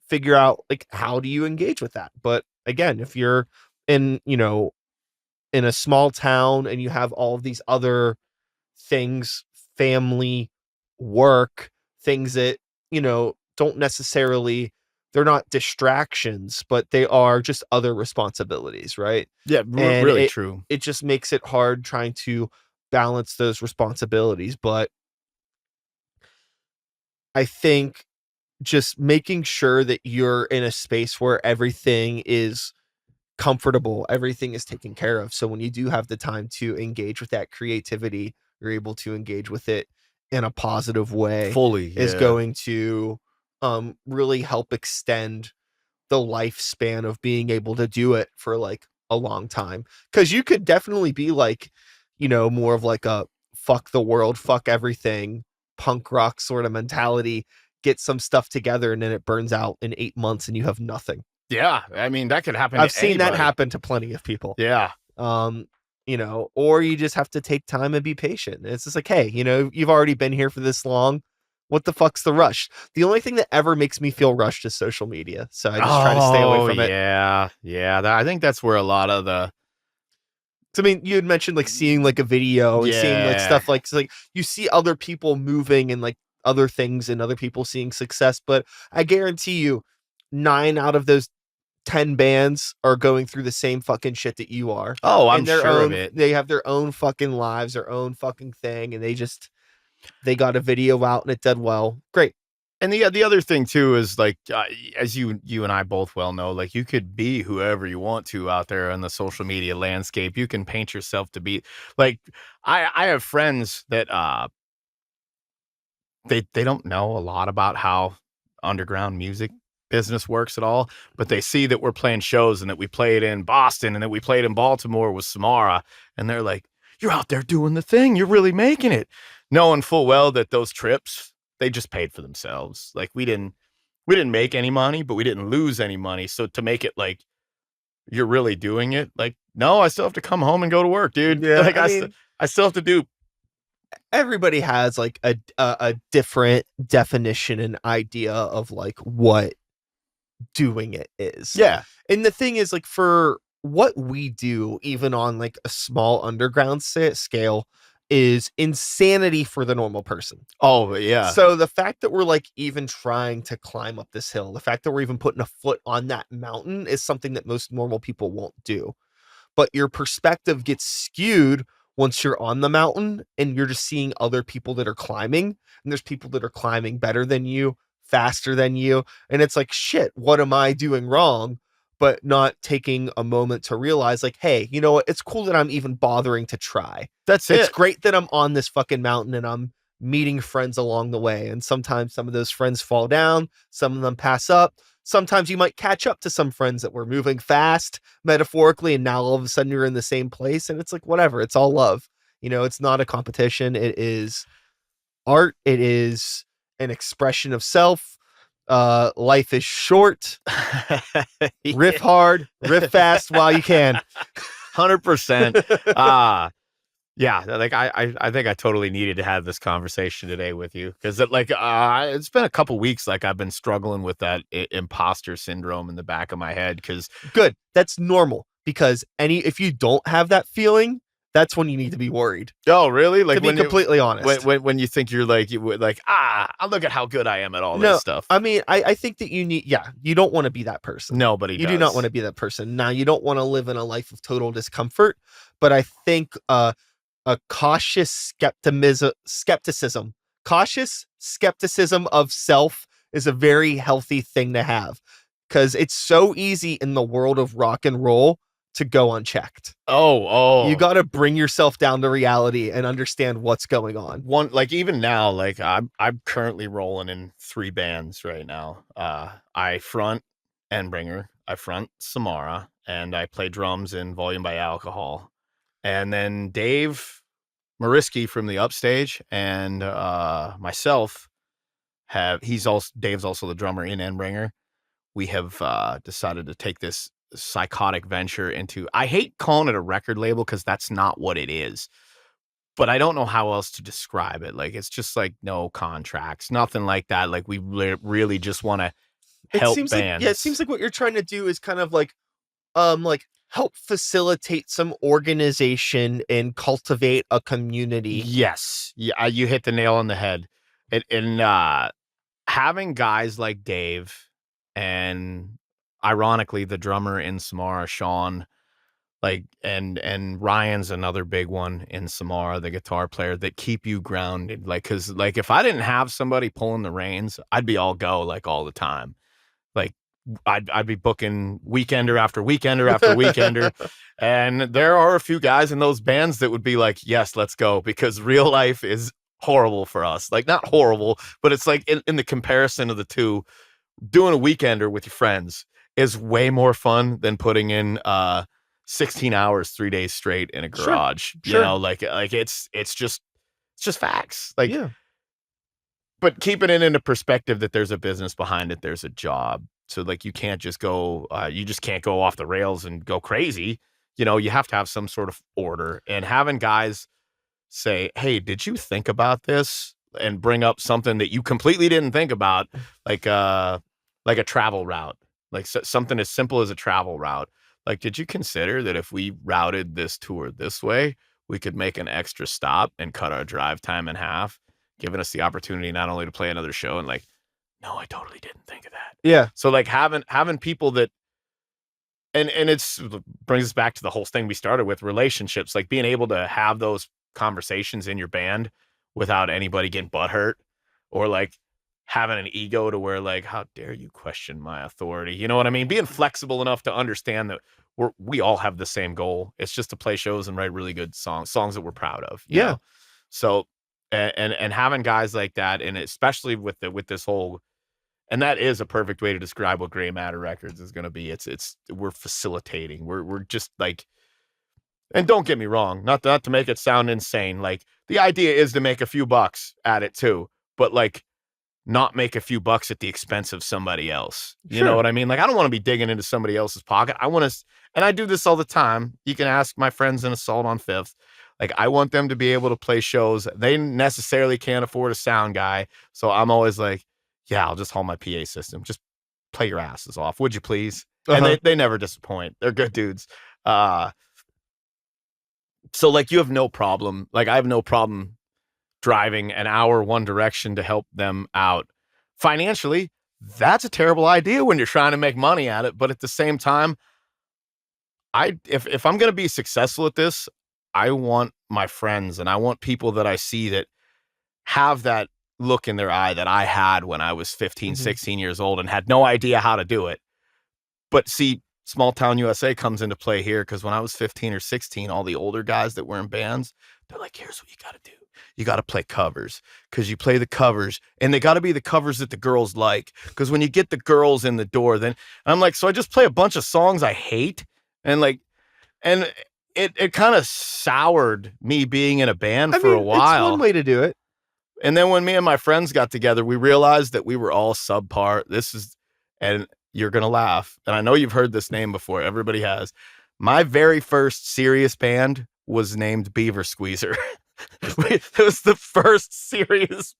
figure out like how do you engage with that. But again, if you're in, in a small town and you have all of these other things, family, work, things that, don't necessarily they're not distractions, but they are just other responsibilities, right? Yeah. And Really it true. it just makes it hard trying to balance those responsibilities. But I think just making sure that you're in a space where everything is comfortable, everything is taken care of. So when you do have the time to engage with that creativity, you're able to engage with it in a positive way Fully. is Yeah. going to really help extend the lifespan of being able to do it for like a long time. Cause you could definitely be like, more of like a fuck the world, fuck everything, punk rock sort of mentality, get some stuff together and then it burns out in 8 months and you have nothing. Yeah. I mean, that could happen I've to seen that anybody. happen to plenty of people. Yeah. Um, or you just have to take time and be patient. And it's just like, hey, you've already been here for this long. What the fuck's the rush? The only thing that ever makes me feel rushed is social media. So I just try to stay away from it. Yeah. Yeah. I think that's where a lot of the. So, I mean, you had mentioned like seeing like a video and seeing like Yeah. stuff like, so, like you see other people moving and like other things and other people seeing success. But I guarantee you 9 out of those 10 bands are going through the same fucking shit that you are. Oh, I'm And their sure of own it. they have their own fucking lives, their own fucking thing, and they got a video out and it did well. Great. And the other thing too is like, as you and I both well know, like you could be whoever you want to out there in the social media landscape. You can paint yourself to be like, I have friends that they don't know a lot about how underground music business works at all, but they see that we're playing shows and that we played in Boston and that we played in Baltimore with Samara, and they're like, "You're out there doing the thing. You're really making it," knowing full well that those trips they just paid for themselves. Like we didn't make any money, but we didn't lose any money. So to make it like you're really doing it, like no, I still have to come home and go to work, dude. Yeah, Like I mean, I still have to do. everybody has like a different definition and idea of like what doing it is. Yeah. And the thing is like for what we do, even on like a small underground scale, is insanity for the normal person. Oh yeah. So the fact that we're like even trying to climb up this hill, the fact that we're even putting a foot on that mountain is something that most normal people won't do. But your perspective gets skewed once you're on the mountain and you're just seeing other people that are climbing, and there's people that are climbing better than you, faster than you, and it's like, shit, what am I doing wrong? But not taking a moment to realize like, hey, you know what, it's cool that I'm even bothering to try. That's It's it. great that I'm on this fucking mountain and I'm meeting friends along the way, and sometimes some of those friends fall down, some of them pass up, sometimes you might catch up to some friends that were moving fast metaphorically, and now all of a sudden you're in the same place, and it's like, whatever, it's all love. It's not a competition. It is art. It is an expression of self. Life is short. Riff hard, riff fast while you can. 100%. Yeah, like I think I totally needed to have this conversation today with you, because it's been a couple weeks like I've been struggling with that imposter syndrome in the back of my head. Because good, that's normal, because if you don't have that feeling, that's when you need to be worried. Oh, really? Like, to be completely honest, when you think you're like, look at how good I am at all this stuff. I mean, I think that you don't want to be that person. Nobody you does. do not want to be that person. Now, you don't want to live in a life of total discomfort, but I think a cautious skepticism of self is a very healthy thing to have, because it's so easy in the world of rock and roll to go unchecked. Oh, you got to bring yourself down to reality and understand what's going on. Even now, like I'm currently rolling in 3 bands right now. I front Endbringer, I front Samara, and I play drums in Volume by Alcohol. And then Dave Mariski from the Upstage and myself Dave's also the drummer in Endbringer. We have decided to take this psychotic venture into, I hate calling it a record label because that's not what it is, but I don't know how else to describe it. Like, it's just like no contracts, nothing like that. Like, we really just want to help bands. It seems like what you're trying to do is kind of like help facilitate some organization and cultivate a community. Yes. Yeah, you hit the nail on the head. And having guys like Dave and, ironically, the drummer in Samara, Sean, like, and Ryan's another big one in Samara, the guitar player, that keep you grounded. Like, cause like if I didn't have somebody pulling the reins, I'd be all go like all the time. Like, I'd be booking weekender after weekender after weekender. And there are a few guys in those bands that would be like, yes, let's go, because real life is horrible for us. Like, not horrible, but it's like in the comparison of the two, doing a weekender with your friends is way more fun than putting in 16 hours 3 days straight in a garage. Sure. Like it's just facts. Like, yeah. But keeping it into perspective that there's a business behind it, there's a job. So like you can't just go you just can't go off the rails and go crazy. You have to have some sort of order, and having guys say, hey, did you think about this? And bring up something that you completely didn't think about, like a travel route, like something as simple as a travel route. Like, did you consider that if we routed this tour this way, we could make an extra stop and cut our drive time in half, giving us the opportunity not only to play another show, and like, no, I totally didn't think of that. Yeah. So like having people that, and it's brings us back to the whole thing we started with, relationships, like being able to have those conversations in your band without anybody getting butthurt, or like having an ego to where like, how dare you question my authority? You know what I mean? Being flexible enough to understand that we all have the same goal. It's just to play shows and write really good songs that we're proud of. You know? So, and having guys like that, and especially with this whole, and that is a perfect way to describe what Gray Matter Records is going to be. We're facilitating. We're just like, and don't get me wrong, not to make it sound insane. Like, the idea is to make a few bucks at it too, but like not make a few bucks at the expense of somebody else. You know what I mean? Like, I don't want to be digging into somebody else's pocket. I want to, and I do this all the time. You can ask my friends in Assault on Fifth. Like, I want them to be able to play shows. They necessarily can't afford a sound guy. So I'm always like, yeah, I'll just haul my PA system. Just play your asses off, would you please? And they never disappoint. They're good dudes. So like, you have no problem. Like, I have no problem driving an hour one direction to help them out. Financially, that's a terrible idea when you're trying to make money at it. But at the same time, if I'm going to be successful at this, I want my friends and I want people that I see that have that look in their eye that I had when I was 15, 16 years old and had no idea how to do it. But see, Small Town USA comes into play here, because when I was 15 or 16, all the older guys that were in bands, They're like, here's what you got to do. You got to play covers, because you play the covers and they got to be the covers that the girls like. Because when you get the girls in the door, then I'm like, so I just play a bunch of songs I hate. And like, and it kind of soured me being in a band I for a mean, it's one while. way to do it. And then when me and my friends got together, we realized that we were all subpar. And you're going to laugh. And I know you've heard this name before. Everybody has. My very first serious band was named Beaver Squeezer. It was the first serious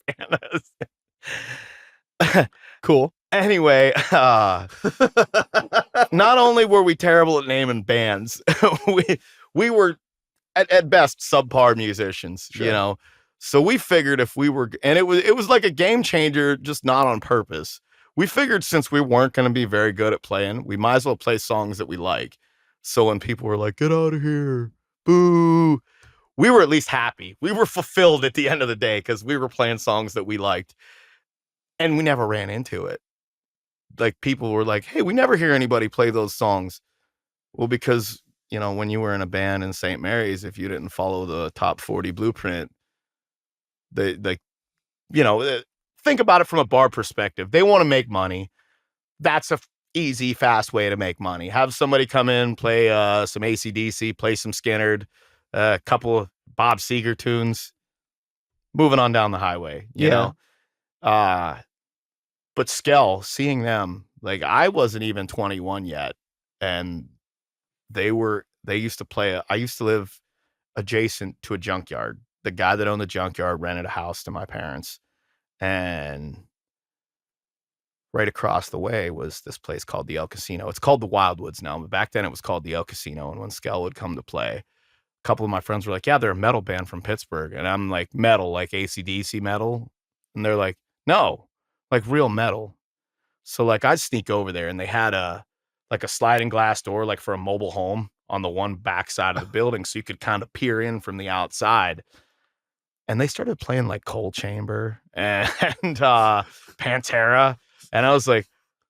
band. Cool. Anyway, not only were we terrible at naming bands, we were at best subpar musicians, Sure. you know. So we figured if we were, and it was like a game changer, just not on purpose. We figured since we weren't going to be very good at playing, we might as well play songs that we like. So when people were like, "Get out of here, boo," we were at least happy. We were fulfilled at the end of the day because we were playing songs that we liked, and we never ran into it. Like, people were like, "Hey, we never hear anybody play those songs." Well, because, you know, when you were in a band in St. Mary's, if you didn't follow the top 40 blueprint, they you know, think about it from a bar perspective. They want to make money. That's a easy, fast way to make money. Have somebody come in, play some AC/DC, play some Skinnerd, a couple of Bob Seger tunes, moving on down the highway, you know? But Skell, seeing them, like, I wasn't even 21 yet, and they used to play, I used to live adjacent to a junkyard. The guy that owned the junkyard rented a house to my parents, and right across the way was this place called the El Casino. It's called the Wildwoods now, but back then it was called the El Casino. And when Skell would come to play, a couple of my friends were like, "Yeah, they're a metal band from Pittsburgh." And I'm like, "Metal, like AC/DC metal?" And they're like, "No, like real metal." So like I'd sneak over there, and they had a sliding glass door, like for a mobile home, on the one back side of the building, so you could kind of peer in from the outside. And they started playing like Coal Chamber and Pantera. And I was like,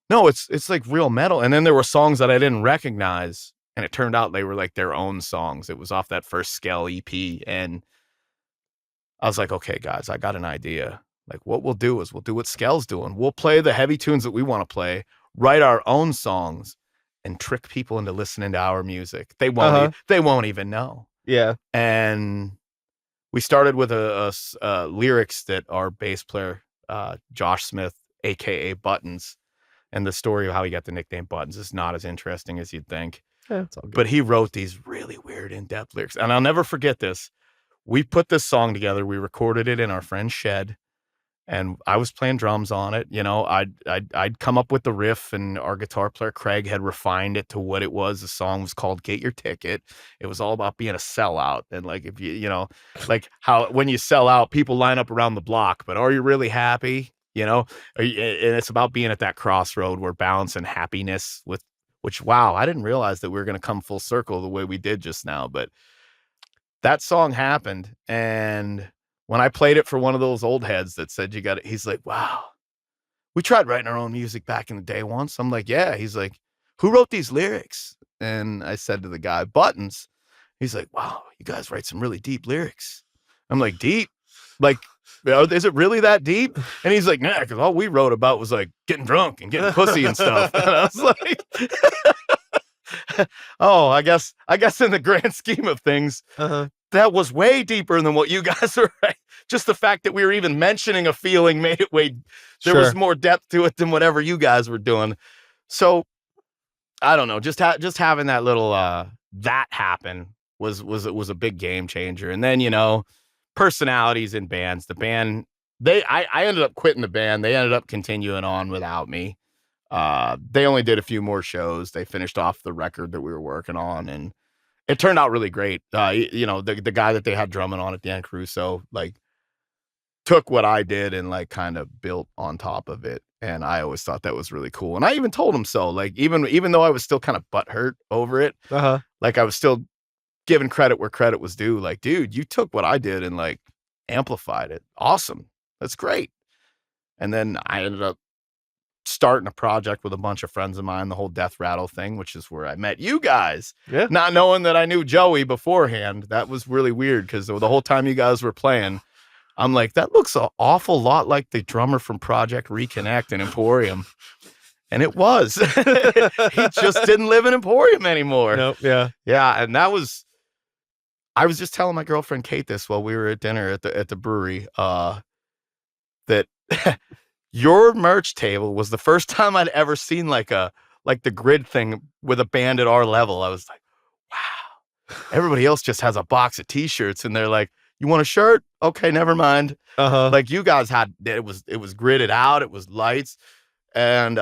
"No, it's like real metal." And then there were songs that I didn't recognize, and it turned out they were like their own songs. It was off that first Skell EP. And I was like, "Okay, guys, I got an idea. Like, what we'll do is we'll do what Skell's doing. We'll play the heavy tunes that we want to play, write our own songs, and trick people into listening to our music. They won't even know." Yeah. And we started with lyrics that our bass player, Josh Smith, aka Buttons, and the story of how he got the nickname Buttons is not as interesting as you'd think. Yeah, it's all good. But he wrote these really weird, in-depth lyrics. And I'll never forget this. We put this song together. We recorded it in our friend's shed, and I was playing drums on it. You know, I'd come up with the riff, and our guitar player, Craig, had refined it to what it was. The song was called "Get Your Ticket." It was all about being a sellout. And like, if you know, like how when you sell out, people line up around the block, but are you really happy? You know, and it's about being at that crossroad where balance and happiness which, wow, I didn't realize that we were going to come full circle the way we did just now. But that song happened. And when I played it for one of those old heads that said you got it, he's like, "Wow, we tried writing our own music back in the day once." I'm like, "Yeah." He's like, "Who wrote these lyrics?" And I said to the guy, "Buttons." He's like, "Wow, you guys write some really deep lyrics." I'm like, "Deep? Like, is it really that deep?" And he's like, "Nah, because all we wrote about was like getting drunk and getting pussy and stuff." And I was like, "Oh, I guess in the grand scheme of things, that was way deeper than what you guys are." Just the fact that we were even mentioning a feeling made it there was more depth to it than whatever you guys were doing. So I don't know, just having that little that happen was a big game changer. And then, you know, personalities in bands. The band, I ended up quitting the band. They ended up continuing on without me. They only did a few more shows. They finished off the record that we were working on, and it turned out really great. You know, the guy that they had drumming on it, Dan Caruso, like, took what I did and like kind of built on top of it. And I always thought that was really cool. And I even told him so. Like, even though I was still kind of butthurt over it, like I was still giving credit where credit was due. Like, "Dude, you took what I did and like amplified it. Awesome. That's great." And then I ended up starting a project with a bunch of friends of mine, the whole Death Rattle thing, which is where I met you guys. Yeah. Not knowing that I knew Joey beforehand. That was really weird because the whole time you guys were playing, I'm like, that looks an awful lot like the drummer from Project Reconnect in Emporium. And it was. He just didn't live in Emporium anymore. Nope. Yeah. Yeah. And I was just telling my girlfriend Kate this while we were at dinner at the brewery, that your merch table was the first time I'd ever seen like the grid thing with a band at our level. I was like, wow. Everybody else just has a box of t-shirts and they're like, you want a shirt? Okay, never mind. Like you guys had it was gridded out, it was lights. And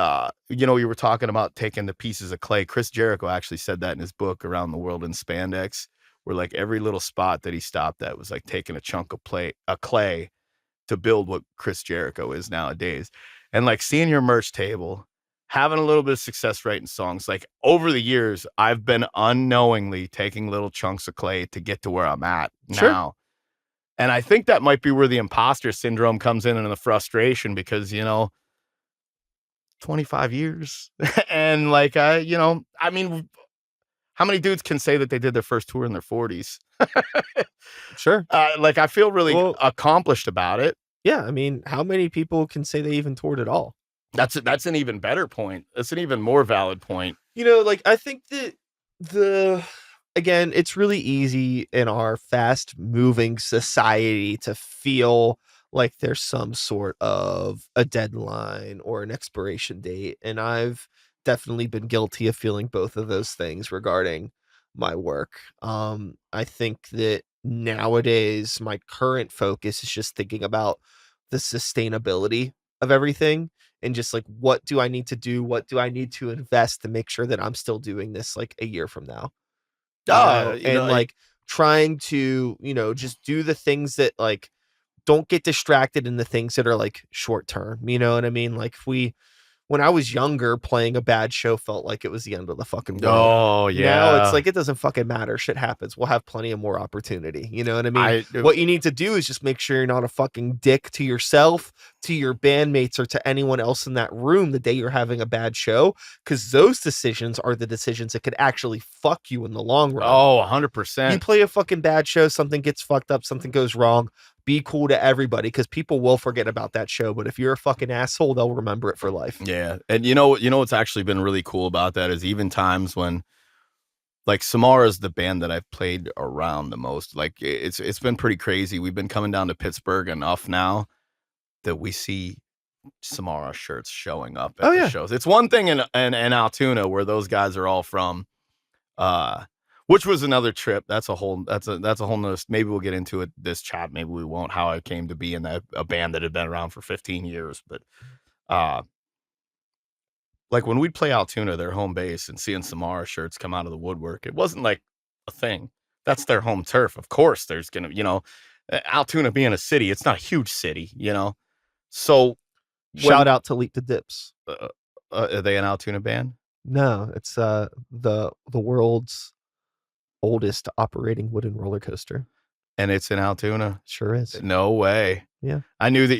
you were talking about taking the pieces of clay. Chris Jericho actually said that in his book Around the World in Spandex, where like every little spot that he stopped at was like taking a chunk of clay to build what Chris Jericho is nowadays. And like seeing your merch table, having a little bit of success writing songs, like over the years, I've been unknowingly taking little chunks of clay to get to where I'm at now. And I think that might be where the imposter syndrome comes in and the frustration because, 25 years. And like, I mean, how many dudes can say that they did their first tour in their 40s? Sure. Like, I feel really accomplished about it. Yeah. I mean, how many people can say they even toured at all? That's an even better point. That's an even more valid point. Like, I think that again, it's really easy in our fast moving society to feel like there's some sort of a deadline or an expiration date. And I've definitely been guilty of feeling both of those things regarding my work. I think that nowadays my current focus is just thinking about the sustainability of everything and just like, what do I need to do? What do I need to invest to make sure that I'm still doing this like a year from now? Like trying to, just do the things that like don't get distracted in the things that are like short term. You know what I mean? Like when I was younger, playing a bad show felt like it was the end of the fucking world. Oh, yeah. Now it's like, it doesn't fucking matter. Shit happens. We'll have plenty of more opportunity. You know what I mean? What you need to do is just make sure you're not a fucking dick to yourself, to your bandmates, or to anyone else in that room the day you're having a bad show. Because those decisions are the decisions that could actually fuck you in the long run. Oh, 100%. You play a fucking bad show, something gets fucked up, something goes wrong. Be cool to everybody because people will forget about that show. But if you're a fucking asshole, they'll remember it for life. Yeah. And what's actually been really cool about that is even times when like Samara is the band that I've played around the most. Like it's been pretty crazy. We've been coming down to Pittsburgh enough now that we see Samara shirts showing up at the shows. It's one thing in Altoona where those guys are all from, which was another trip. That's a whole nother, maybe we'll get into it this chat. Maybe we won't, how I came to be in a band that had been around for 15 years. But, like when we'd play Altoona, their home base, and seeing Samara shirts come out of the woodwork, it wasn't like a thing. That's their home turf. Of course, there's going to, Altoona being a city, it's not a huge city, So shout out to Leap the Dips. Are they an Altoona band? No, it's the world's oldest operating wooden roller coaster. And it's in Altoona. Sure is. No way. Yeah. I knew that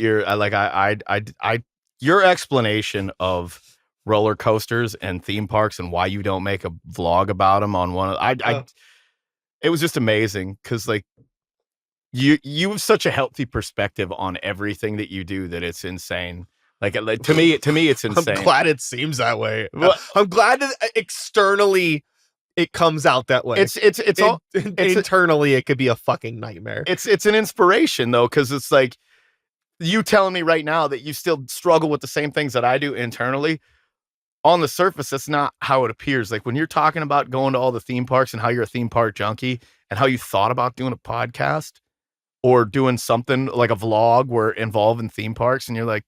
your explanation of roller coasters and theme parks and why you don't make a vlog about them on one of it was just amazing because like you have such a healthy perspective on everything that you do that it's insane. Like to me it's insane. I'm glad it seems that way. I'm glad that externally it comes out that way. Internally it could be a fucking nightmare. It's an inspiration though, because it's like you telling me right now that you still struggle with the same things that I do internally. On the surface, that's not how it appears. Like when you're talking about going to all the theme parks and how you're a theme park junkie and how you thought about doing a podcast or doing something like a vlog where involving theme parks, and you're like,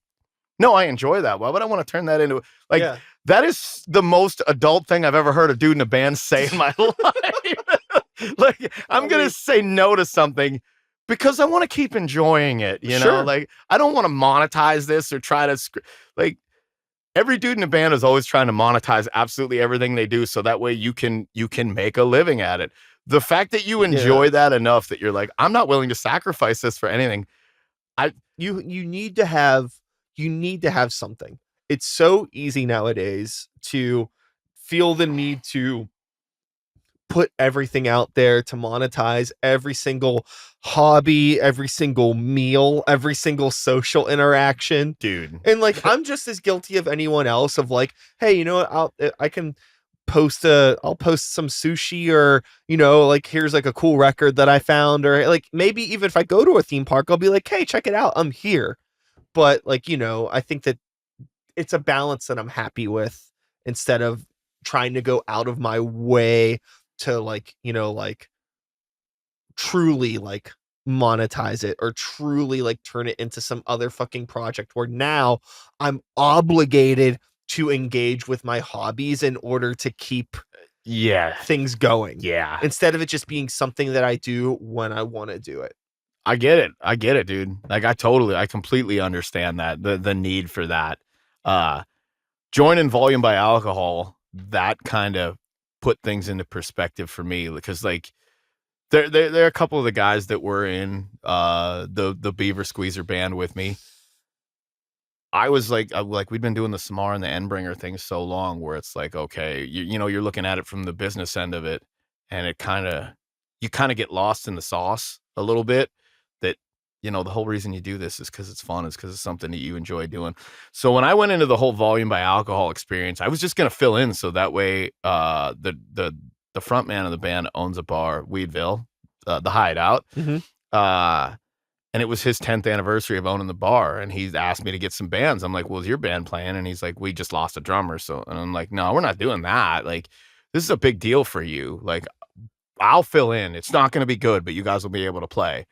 no, I enjoy that. Why would I want to turn that into that is the most adult thing I've ever heard a dude in a band say in my life. Like I'm going to say no to something because I want to keep enjoying it. You know, like I don't want to monetize this or try to like every dude in a band is always trying to monetize absolutely everything they do. So that way you can make a living at it. The fact that you enjoy that enough that you're like, I'm not willing to sacrifice this for anything. You need to have something. it's so easy nowadays to feel the need to put everything out there, to monetize every single hobby, every single meal, every single social interaction. Dude. And like, I'm just as guilty of anyone else of like, hey, you know what? I can I'll post some sushi, or, you know, like, here's like a cool record that I found, or like maybe even if I go to a theme park, I'll be like, hey, check it out, I'm here. But like, you know, I think that it's a balance that I'm happy with, instead of trying to go out of my way to, like, you know, like, truly like monetize it, or truly like turn it into some other fucking project where now I'm obligated to engage with my hobbies in order to keep Yeah. things going, Yeah. instead of it just being something that I do when I want to do it. I get it, dude. Like, I completely understand that, the need for that. Joining Volume by Alcohol, that kind of put things into perspective for me, because like there are a couple of the guys that were in the Beaver Squeezer band with me. I was like, we'd been doing the Samar and the Endbringer thing so long, where it's like, okay, you know, you're looking at it from the business end of it, and you kind of get lost in the sauce a little bit. That, you know, the whole reason you do this is because it's fun, is because it's something that you enjoy doing. So when I went into the whole Volume by Alcohol experience, I was just gonna fill in, so that way, the front man of the band owns a bar, Weedville, the Hideout. Mhm. And it was his 10th anniversary of owning the bar, and he's asked me to get some bands. I'm like, well, is your band playing? And he's like, we just lost a drummer. So, and I'm like, no, we're not doing that. Like, this is a big deal for you. Like, I'll fill in. It's not going to be good, but you guys will be able to play.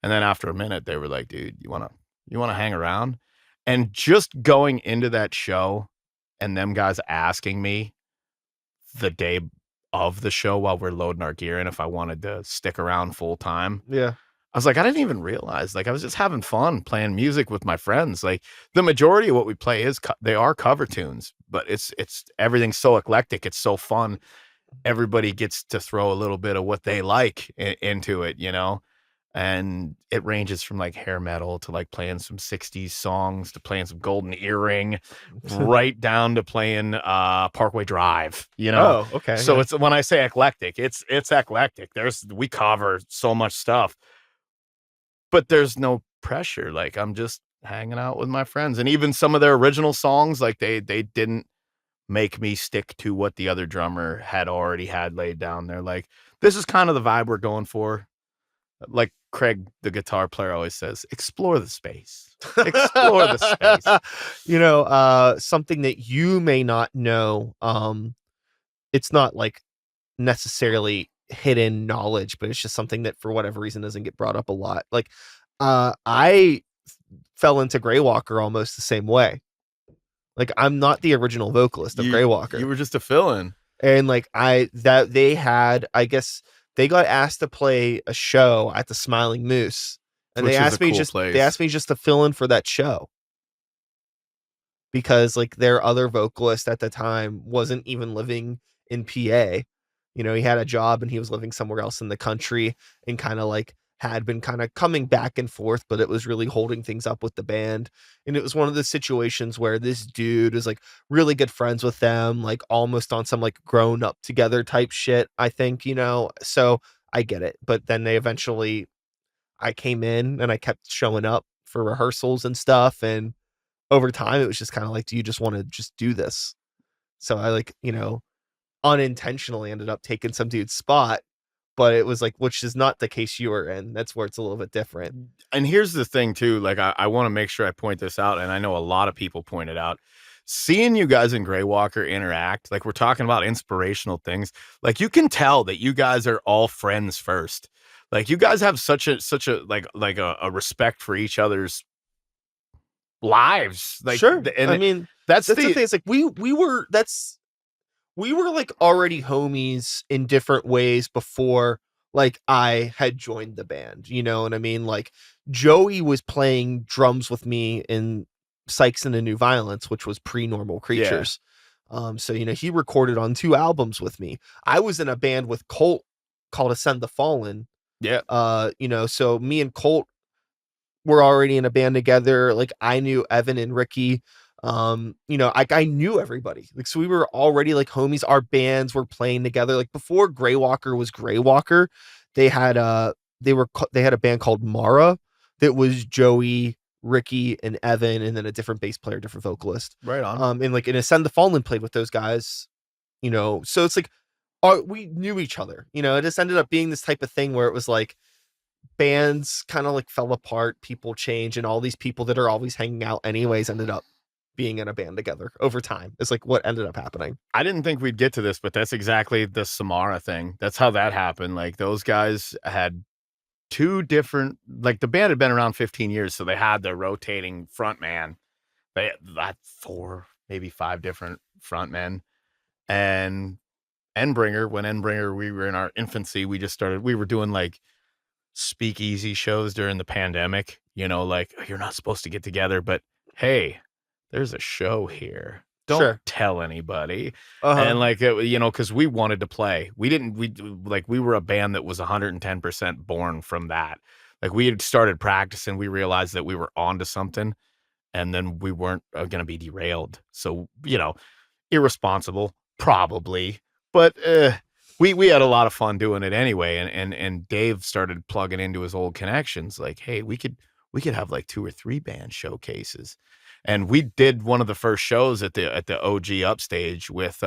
And then after a minute, they were like, dude, you want to hang around? And just going into that show and them guys asking me the day of the show while we're loading our gear in if I wanted to stick around full time. Yeah. I was like, I didn't even realize, like, I was just having fun playing music with my friends. Like, the majority of what we play is they are cover tunes, but it's everything's so eclectic. It's so fun. Everybody gets to throw a little bit of what they like into it, you know? And it ranges from like hair metal to like playing some 60s songs to playing some Golden Earring, right down to playing Parkway Drive, you know? Oh, okay. So Yeah. it's, when I say eclectic, it's eclectic. We cover so much stuff. But there's no pressure. Like, I'm just hanging out with my friends. And even some of their original songs, like, they didn't make me stick to what the other drummer had already had laid down. They're like, this is kind of the vibe we're going for. Like Craig, the guitar player, always says, explore the space. Explore the space. You know, something that you may not know, it's not like necessarily hidden knowledge, but it's just something that for whatever reason doesn't get brought up a lot. Like, I fell into Greywalker almost the same way. Like, I'm not the original vocalist of Greywalker. You were just a fill-in. And like, they had, I guess they got asked to play a show at the Smiling Moose, and Which they is a asked me cool just place. they asked me just to fill in for that show, because like their other vocalist at the time wasn't even living in PA. You know, he had a job and he was living somewhere else in the country, and kind of like had been kind of coming back and forth, but it was really holding things up with the band. And it was one of the situations where this dude is like really good friends with them, like almost on some like grown up together type shit, I think, you know. So I get it. But then I came in and I kept showing up for rehearsals and stuff, and over time it was just kind of like, do you just want to just do this? So I, like, you know, unintentionally ended up taking some dude's spot, but it was like, which is not the case you were in. That's where it's a little bit different. And here's the thing too, like, I want to make sure I point this out, and I know a lot of people point it out. Seeing you guys in Greywalker interact, like, we're talking about inspirational things, like, you can tell that you guys are all friends first. Like, you guys have such a like a respect for each other's lives. Like, Sure. and I mean, that's the thing. It's like we were like already homies in different ways before like I had joined the band, you know what I mean? Like, Joey was playing drums with me in Sykes and the New Violence, which was pre-Normal Creatures. So, you know, he recorded on 2 albums with me. I was in a band with Colt called Ascend the Fallen. Yeah. You know, so me and Colt were already in a band together. Like, I knew Evan and Ricky I knew everybody. Like, so we were already like homies. Our bands were playing together. Like before Grey Walker was Grey Walker, they had they had a band called Mara that was Joey, Ricky, and Evan, and then a different bass player, different vocalist. Right on. And like in Ascend the Fallen played with those guys, so it's like we knew each other. It just ended up being this type of thing where it was like bands kind of like fell apart, people change, and all these people that are always hanging out anyways ended up being in a band together over time. It's like what ended up happening. I didn't think we'd get to this, but that's exactly the Samara thing. That's how that happened. Like those guys had two different, like the band had been around 15 years, so they had their rotating front man. They had 4, maybe 5 different front men. And when Endbringer, we were in our infancy, we were doing like speakeasy shows during the pandemic, like you're not supposed to get together, but hey, there's a show here. Don't tell anybody. And like, because we wanted to play. We were a band that was 110% born from that. Like we had started practicing. We realized that we were onto something and then we weren't going to be derailed. So, irresponsible, probably, but we had a lot of fun doing it anyway. And Dave started plugging into his old connections. Like, hey, we could have like 2 or 3 band showcases. And we did one of the first shows at the OG Upstage with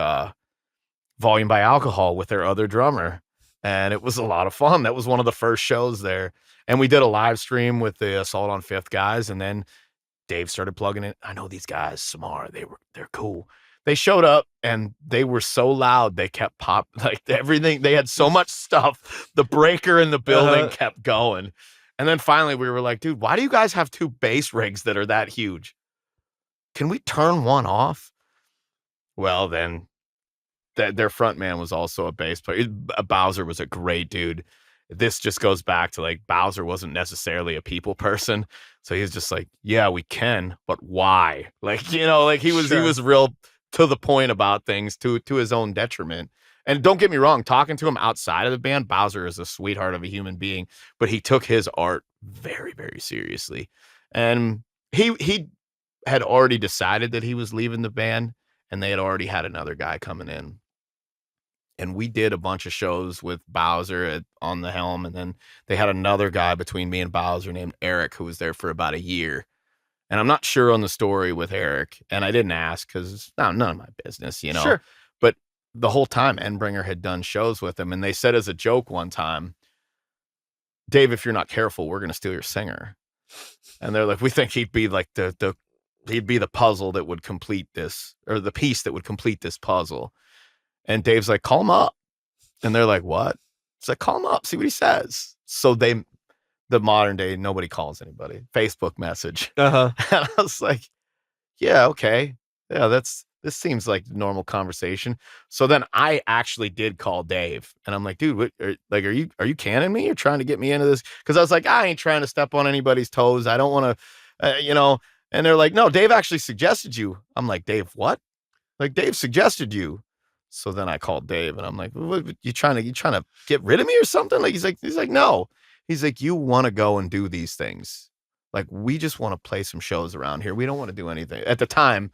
Volume by Alcohol with their other drummer. And it was a lot of fun. That was one of the first shows there. And we did a live stream with the Assault on Fifth guys. And then Dave started plugging in. I know these guys, Samara, they're cool. They showed up and they were so loud. They kept like everything. They had so much stuff. The breaker in the building kept going. And then finally we were like, dude, why do you guys have 2 bass rigs that are that huge? Can we turn one off? Well, then their front man was also a bass player. Bowser was a great dude. This just goes back to like Bowser wasn't necessarily a people person. So he's just like, yeah, we can, but why? Like, like he was real to the point about things to his own detriment. And don't get me wrong, talking to him outside of the band, Bowser is a sweetheart of a human being, but he took his art very, very seriously. And he had already decided that he was leaving the band, and they had already had another guy coming in. And we did a bunch of shows with Bowser on the helm, and then they had another guy between me and Bowser named Eric who was there for about a year. And I'm not sure on the story with Eric, and I didn't ask because none of my business, Sure. But the whole time Endbringer had done shows with him, and they said as a joke one time, Dave, if you're not careful, we're going to steal your singer. And they're like, we think he'd be like he'd be the puzzle that would complete this, or the piece that would complete this puzzle. And Dave's like, call him up. And they're like, what? It's like, call him up, see what he says. So the modern day, nobody calls anybody. Facebook message. And I was like, yeah, okay. Yeah, this seems like normal conversation. So then I actually did call Dave, and I'm like, dude, are you canning me? You're trying to get me into this? Because I was like, I ain't trying to step on anybody's toes. I don't want to, And they're like, no, Dave actually suggested you. I'm like, Dave, what? Like, Dave suggested you. So then I called Dave, and I'm like, what, you trying to get rid of me or something? Like, he's like, no. He's like, you want to go and do these things. Like, we just want to play some shows around here. We don't want to do anything. At the time,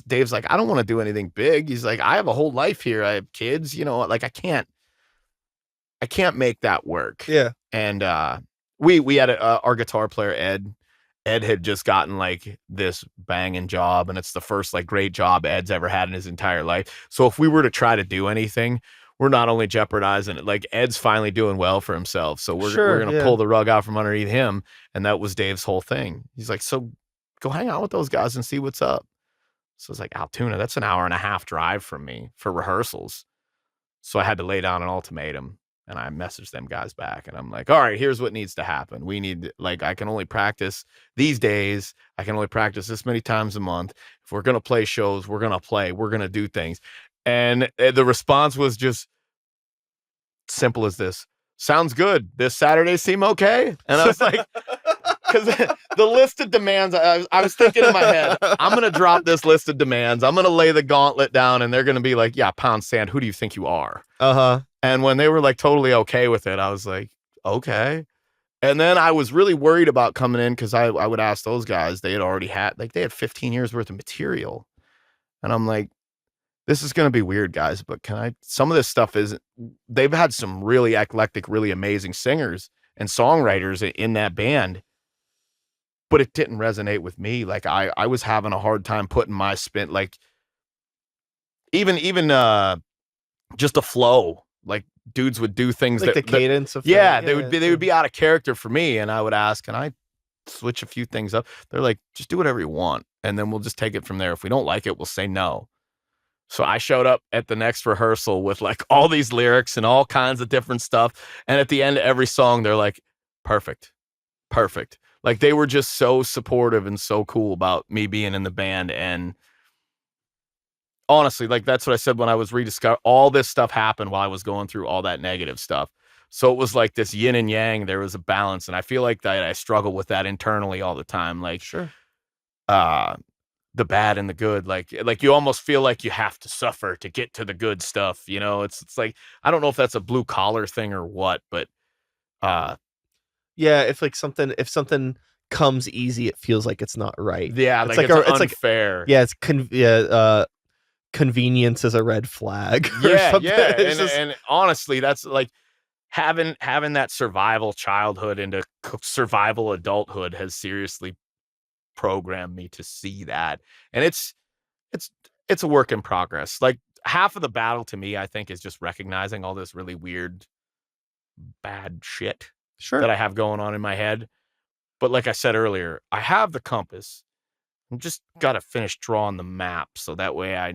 Dave's like, I don't want to do anything big. He's like, I have a whole life here. I have kids, like I can't make that work. Yeah. And we had our guitar player, Ed. Ed had just gotten like this banging job, and it's the first like great job Ed's ever had in his entire life. So if we were to try to do anything, we're not only jeopardizing it, like Ed's finally doing well for himself. So we're going to pull the rug out from underneath him. And that was Dave's whole thing. He's like, so go hang out with those guys and see what's up. So it's like, Altoona, that's an 1.5-hour drive from me for rehearsals. So I had to lay down an ultimatum, and I messaged them guys back, and I'm like, all right, here's what needs to happen. We need, like, I can only practice these days. I can only practice this many times a month. If we're going to play shows, we're going to play, we're going to do things. And the response was just simple as this. Sounds good. This Saturday seem okay? And I was like, because the list of demands, I was thinking in my head, I'm going to drop this list of demands. I'm going to lay the gauntlet down, and they're going to be like, yeah, pound sand, who do you think you are? Uh-huh. And when they were like totally okay with it, I was like, okay. And then I was really worried about coming in because I would ask those guys, they had 15 years worth of material. And I'm like, this is going to be weird, guys, but some of this stuff they've had some really eclectic, really amazing singers and songwriters in that band, but it didn't resonate with me. Like I was having a hard time putting my spin, like even just a flow, like dudes would do things Like the cadence of yeah, thing. they would be out of character for me. And I would ask, can I switch a few things up? They're like, just do whatever you want. And then we'll just take it from there. If we don't like it, we'll say no. So I showed up at the next rehearsal with like all these lyrics and all kinds of different stuff. And at the end of every song, they're like, perfect, perfect. Like they were just so supportive and so cool about me being in the band. And honestly, like that's what I said when I was rediscovering. All this stuff happened while I was going through all that negative stuff. So it was like this yin and yang. There was a balance. And I feel like that I struggle with that internally all the time. Like, Sure. The bad and the good, like you almost feel like you have to suffer to get to the good stuff, you know. It's like I don't know if that's a blue collar thing or what, but yeah, if something comes easy, it feels like it's not right. Yeah, it's like it's unfair. Like, yeah, convenience is a red flag. Yeah, yeah, just, and honestly, that's like having that survival childhood into survival adulthood has seriously programmed me to see that, and it's a work in progress. Like half of the battle to me, I think, is just recognizing all this really weird, bad shit sure, that I have going on in my head. But like I said earlier, I have the compass. I'm just got to finish drawing the map. So that way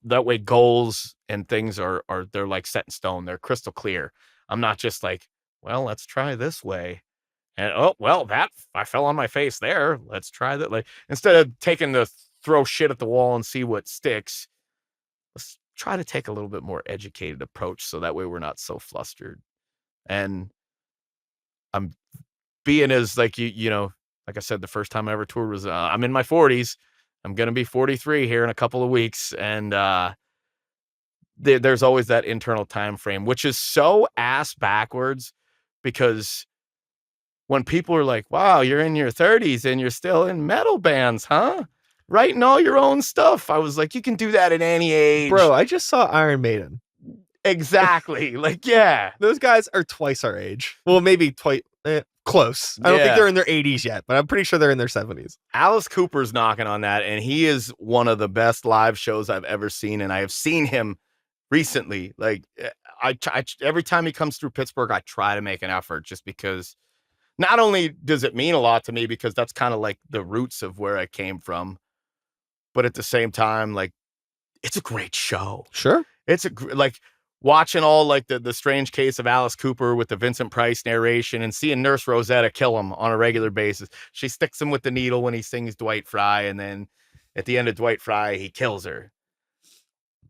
that way goals and things are they're like set in stone. They're crystal clear. I'm not just like, well, let's try this way. And oh, well, that I fell on my face there. Let's try that. Like instead of taking the throw shit at the wall and see what sticks, let's try to take a little bit more educated approach. So that way we're not so flustered. And I'm being as like you know, like I said, the first time I ever toured was I'm in my 40s. I'm gonna be 43 here in a couple of weeks, and there's always that internal time frame, which is so ass backwards because when people are like, "Wow, you're in your 30s and you're still in metal bands, huh? Writing all your own stuff." I was like, "You can do that at any age, bro." I just saw Iron Maiden. Exactly. Like, yeah, those guys are twice our age. Well, maybe twice. Close. I don't think they're in their 80s yet, but I'm pretty sure they're in their 70s. Alice Cooper's knocking on that, and he is one of the best live shows I've ever seen, and I have seen him recently. Like, I every time he comes through Pittsburgh, I try to make an effort just because not only does it mean a lot to me because that's kind of like the roots of where I came from, but at the same time, like, it's a great show. Sure. It's like watching all like the strange case of Alice Cooper with the Vincent Price narration and seeing Nurse Rosetta kill him on a regular basis. She sticks him with the needle when he sings Dwight Fry, and then at the end of Dwight Fry, he kills her.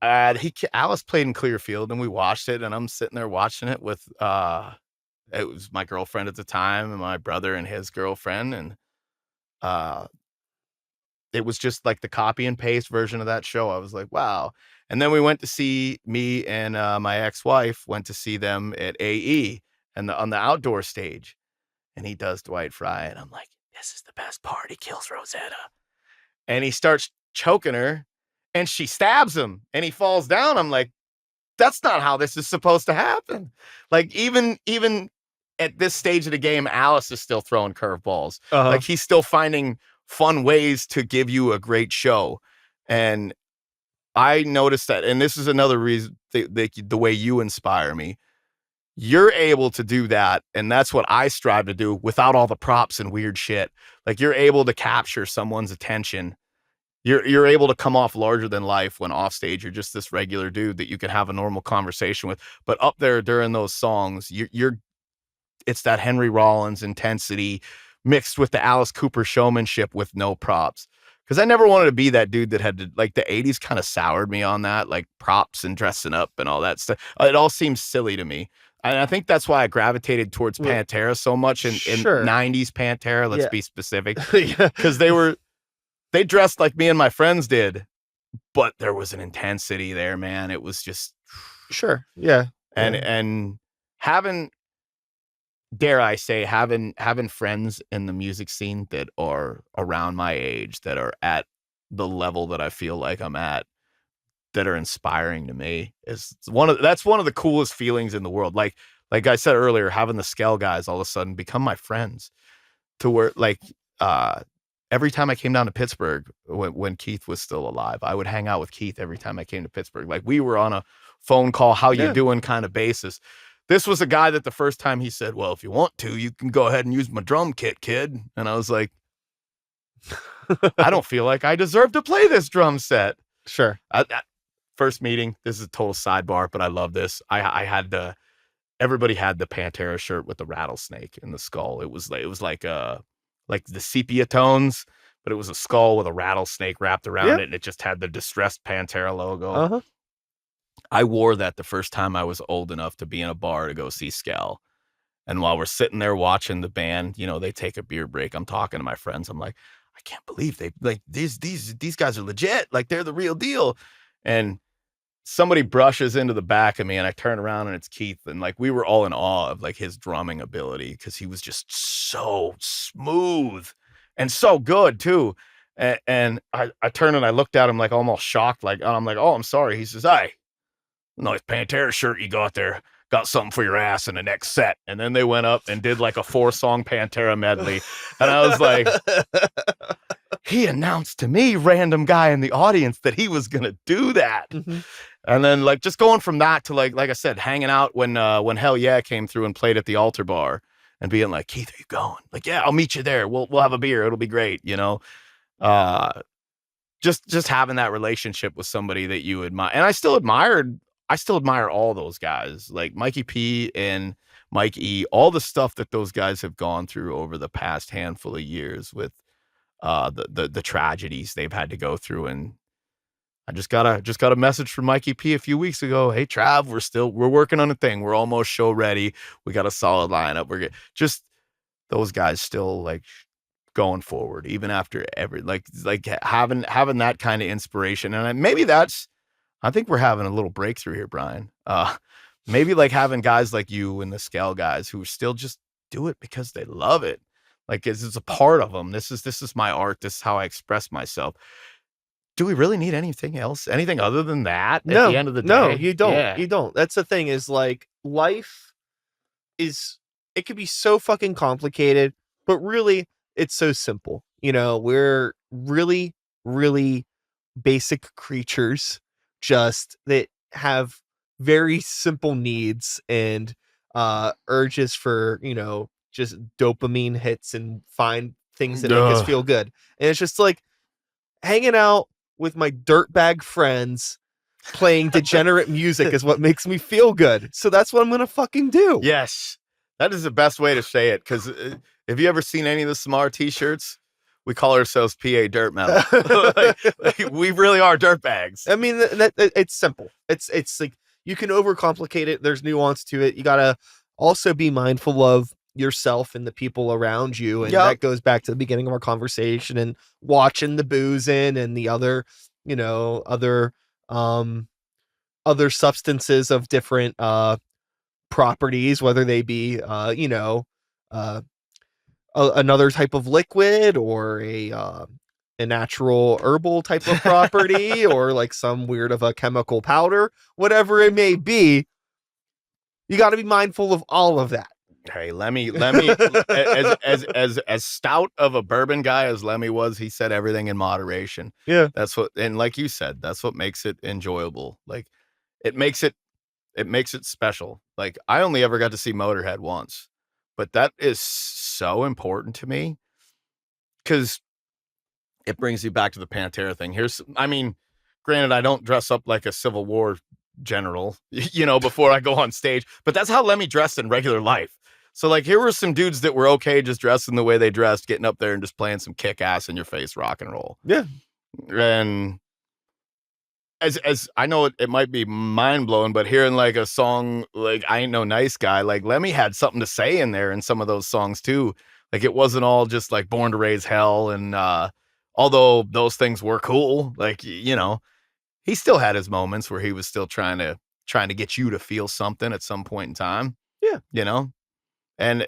Alice played in Clearfield, and we watched it, and I'm sitting there watching it with it was my girlfriend at the time and my brother and his girlfriend, and it was just like the copy and paste version of that show. I was like, wow. And then we went to see me and my ex-wife went to see them at AE and on the outdoor stage, and he does Dwight Fry, and I'm like, this is the best part. He kills Rosetta, and he starts choking her, and she stabs him, and he falls down. I'm like, that's not how this is supposed to happen. Like even at this stage of the game, Alice is still throwing curveballs. Like he's still finding fun ways to give you a great show. And I noticed that, and this is another reason the way you inspire me. You're able to do that, and that's what I strive to do without all the props and weird shit. Like you're able to capture someone's attention. You're able to come off larger than life when off stage you're just this regular dude that you can have a normal conversation with. But up there during those songs, it's that Henry Rollins intensity mixed with the Alice Cooper showmanship with no props. Because I never wanted to be that dude that had to, like, the 80s kind of soured me on that, like props and dressing up and all that stuff. It all seems silly to me. And I think that's why I gravitated towards Pantera so much in 90s Pantera, let's be specific. Because they dressed like me and my friends did, but there was an intensity there, man. It was just sure. Yeah. And having dare I say, having friends in the music scene that are around my age, that are at the level that I feel like I'm at, that are inspiring to me, is that's one of the coolest feelings in the world. Like I said earlier, having the Skell guys all of a sudden become my friends, to where like uh every time I came down to Pittsburgh when Keith was still alive, I would hang out with Keith every time I came to Pittsburgh. Like we were on a phone call, how you Yeah. doing kind of basis. This was a guy that the first time he said, well, if you want to, you can go ahead and use my drum kit, kid. And I was like, I don't feel like I deserve to play this drum set. Sure. First meeting, this is a total sidebar, but I love this. I had everybody had the Pantera shirt with the rattlesnake in the skull. It was like the sepia tones, but it was a skull with a rattlesnake wrapped around Yeah. it, and it just had the distressed Pantera logo. Uh-huh. I wore that the first time I was old enough to be in a bar to go see Skell. And while we're sitting there watching the band, they take a beer break. I'm talking to my friends. I'm like, I can't believe they like these guys are legit. Like they're the real deal. And somebody brushes into the back of me, and I turn around and it's Keith. And like we were all in awe of like his drumming ability, because he was just so smooth and so good too. And I turned and I looked at him like almost shocked, like, and I'm like, oh, I'm sorry. He says, "Hey, nice Pantera shirt you got there. Got something for your ass in the next set." And then they went up and did like a 4-song Pantera medley. And I was like, he announced to me, random guy in the audience, that he was going to do that. Mm-hmm. And then like just going from that to like I said, hanging out when Hell Yeah came through and played at the Altar Bar, and being like, Keith, are you going? Like, yeah, I'll meet you there. We'll have a beer. It'll be great. Just having that relationship with somebody that you admire. And I still admire all those guys, like Mikey P and Mike E, all the stuff that those guys have gone through over the past handful of years with the tragedies they've had to go through. And I just got a message from Mikey P a few weeks ago. Hey, Trav, we're working on a thing. We're almost show ready. We got a solid lineup. We're just those guys still like going forward, even after every like having that kind of inspiration. And maybe I think we're having a little breakthrough here, Brian. Maybe like having guys like you and the Scale guys who still just do it because they love it. Like it's a part of them. This is my art. This is how I express myself. Do we really need anything else? Anything other than that at the end of the day? No, you don't. Yeah. You don't. That's the thing, is like life it could be so fucking complicated, but really it's so simple. We're really, really basic creatures, just that have very simple needs and urges for, just dopamine hits and find things that make us feel good. And it's just like hanging out with my dirtbag friends playing degenerate music is what makes me feel good. So that's what I'm going to fucking do. Yes. That is the best way to say it. Because have you ever seen any of the Smart t-shirts? We call ourselves PA Dirt Metal. like, we really are dirt bags. I mean, it's simple. It's like you can overcomplicate it. There's nuance to it. You got to also be mindful of yourself and the people around you. And that goes back to the beginning of our conversation, and watching the boozing and the other substances of different properties, whether they be another type of liquid, or a natural herbal type of property, or like some weird of a chemical powder, whatever it may be. You got to be mindful of all of that. Hey, Lemmy, as stout of a bourbon guy as Lemmy was, he said everything in moderation. Yeah. And like you said, that's what makes it enjoyable. Like it makes it special. Like I only ever got to see Motorhead once, but that is so important to me, because it brings you back to the Pantera thing. Granted, I don't dress up like a Civil War general, before I go on stage, but that's how Lemmy dressed in regular life. So like, here were some dudes that were okay just dressing the way they dressed, getting up there and just playing some kick ass in your face rock and roll. Yeah. And as I know it might be mind blowing, but hearing like a song like I Ain't No Nice Guy, like Lemmy had something to say in there in some of those songs too. Like it wasn't all just like Born to Raise Hell. And although those things were cool, like, he still had his moments where he was still trying to get you to feel something at some point in time. Yeah. And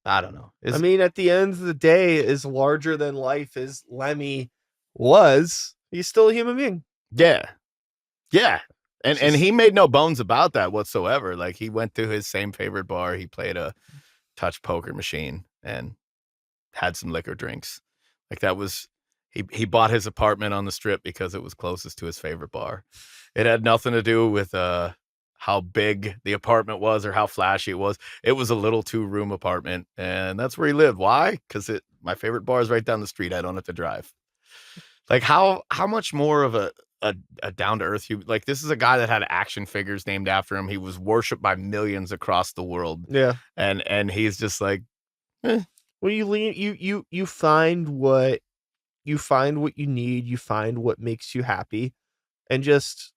I don't know. I mean, at the end of the day, as larger than life as Lemmy was, he's still a human being. Yeah. Yeah. And Just, he made no bones about that whatsoever. Like, he went to his same favorite bar. He played a touch poker machine and had some liquor drinks. Like, that was, he bought his apartment on the Strip because it was closest to his favorite bar. It had nothing to do with how big the apartment was or how flashy it was. It was a little 2-room apartment, and that's where he lived. Why? Because my favorite bar is right down the street. I don't have to drive. Like, how much more of a down to earth human? Like, this is a guy that had action figures named after him. He was worshipped by millions across the world. yeah. And he's just like, Well, you find what you need, you find what makes you happy, and just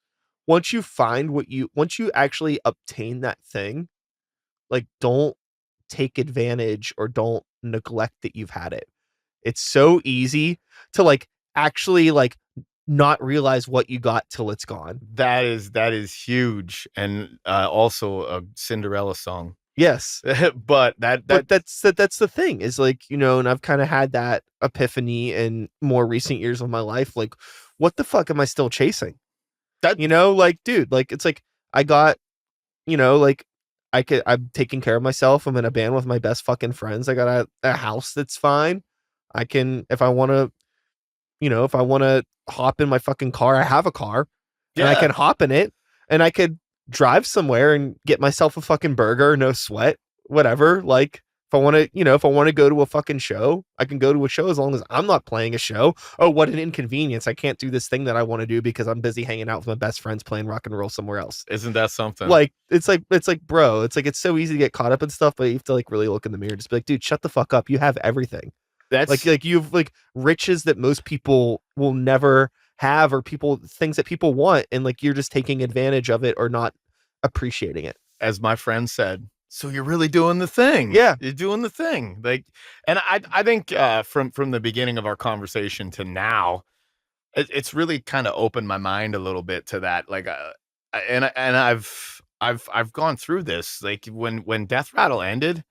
once you actually obtain that thing, like, don't take advantage or don't neglect that you've had it. It's so easy to, like, actually, like, not realize what you got till it's gone. that is huge, and also a Cinderella song. Yes. But But that's the thing is, like, and I've kind of had that epiphany in more recent years of my life. Like, what the fuck am I still chasing? that Like, dude, like, it's like I got, like, I'm taking care of myself. I'm in a band with my best fucking friends. I got a house that's fine. I can, if I want to, if I want to hop in my fucking car, I have a car and I Yeah. can hop in it and I could drive somewhere and get myself a fucking burger, no sweat, whatever. Like, if I want to go to a fucking show, I can go to a show as long as I'm not playing a show. Oh, what an inconvenience. I can't do this thing that I want to do because I'm busy hanging out with my best friends playing rock and roll somewhere else. Isn't that something? Like, it's like, bro, it's like, it's so easy to get caught up in stuff, but you have to, like, really look in the mirror. Just be like, dude, shut the fuck up. You have everything. That's Like you've, like, riches that most people will never have, or things that people want. And, like, you're just taking advantage of it or not appreciating it. as my friend said, so you're really doing the thing. Yeah. You're doing the thing. Like, and I think from the beginning of our conversation to now, it's really kind of opened my mind a little bit to that. Like, I've gone through this. Like, when Death Rattle ended,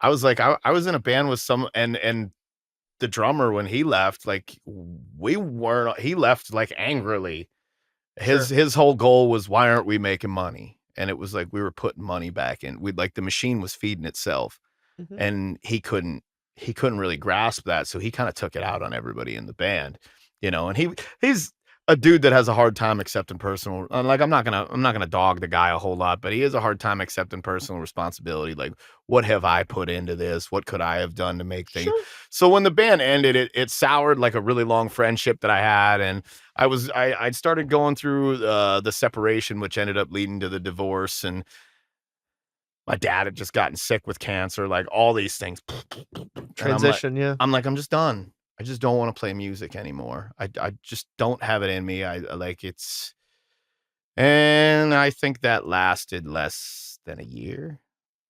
I was like, I was in a band with some, and the drummer, when he left, like, he left, like, angrily. His whole goal was, why aren't we making money? And it was like, we were putting money back in. Like, the machine was feeding itself, Mhm. and he couldn't really grasp that. So he kind of took it out on everybody in the band, and he's a dude that has a hard time accepting personal, like, I'm not gonna dog the guy a whole lot, but he has a hard time accepting personal responsibility. Like, what have I put into this? What could I have done to make things? Sure. So when the band ended, it soured, like, a really long friendship that I had. And I'd started going through the separation, which ended up leading to the divorce. And my dad had just gotten sick with cancer, like, all these things. Transition. Yeah. I'm like, I'm just done. I just don't want to play music anymore. I just don't have it in me. I like it's, and I think that lasted less than a year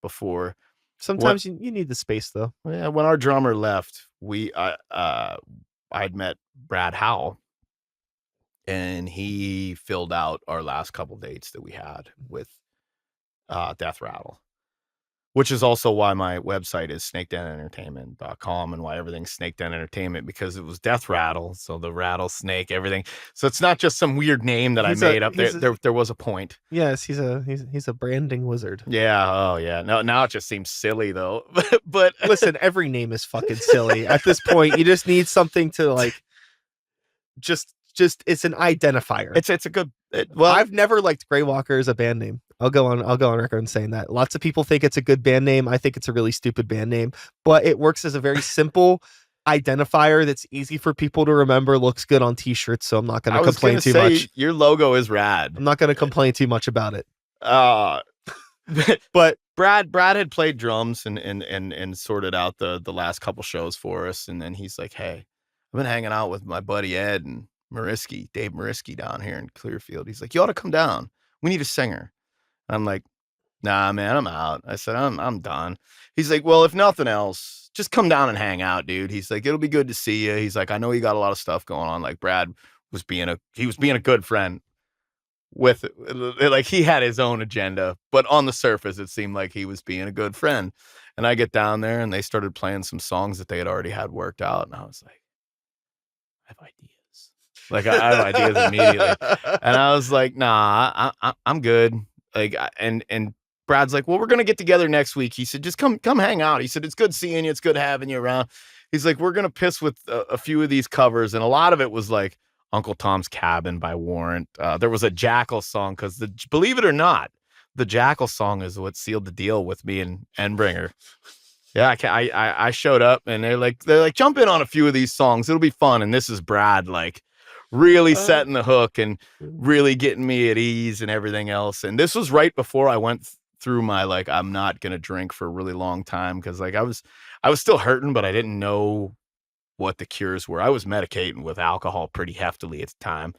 before. Sometimes you need the space, though. Yeah, when our drummer left, I'd met Brad Howell, and he filled out our last couple dates that we had with Death Rattle, which is also why my website is snakedenentertainment.com, and why everything's Snake Den Entertainment, because it was Death Rattle, so the rattlesnake, everything. So it's not just some weird name that I made up. There was a point. Yes, he's a branding wizard. Yeah. Oh yeah. No, now it just seems silly though. But Listen, every name is fucking silly at this point. You just need something to, like, just it's an identifier. it's a good. Well, I've never liked Grey Walker as a band name. I'll go on record and saying that. Lots of people think it's a good band name. I think it's a really stupid band name, but it works as a very simple identifier that's easy for people to remember, looks good on t-shirts, so I'm not going to complain too much. Your logo is rad. I'm not going to complain too much about it. But Brad had played drums and sorted out the last couple shows for us, and then he's like, "Hey, I've been hanging out with my buddy Ed and Dave Mariski down here in Clearfield." He's like, "You ought to come down. We need a singer." I'm like, "Nah, man, I'm out." I said, I'm done." He's like, "Well, if nothing else, just come down and hang out, dude." He's like, "It'll be good to see you." He's like, "I know you got a lot of stuff going on." Like, Brad was being a good friend with, like, he had his own agenda, but on the surface, it seemed like he was being a good friend. And I get down there and they started playing some songs that they had already had worked out. And I was like, I have ideas. Like I have ideas immediately. And I was like, nah, I'm good. And Brad's like, well, we're going to get together next week. He said, just come hang out. He said, it's good seeing you. It's good having you around. He's like, we're going to piss with a few of these covers. And a lot of it was like Uncle Tom's Cabin by Warrant. There was a Jackal song because believe it or not, the Jackal song is what sealed the deal with me and Endbringer. Yeah, I showed up and they're like, jump in on a few of these songs. It'll be fun. And this is Brad, like really setting the hook and really getting me at ease and everything else. And this was right before I went through my, like, I'm not going to drink for a really long time. Cause like I was still hurting, but I didn't know what the cures were. I was medicating with alcohol pretty heftily at the time.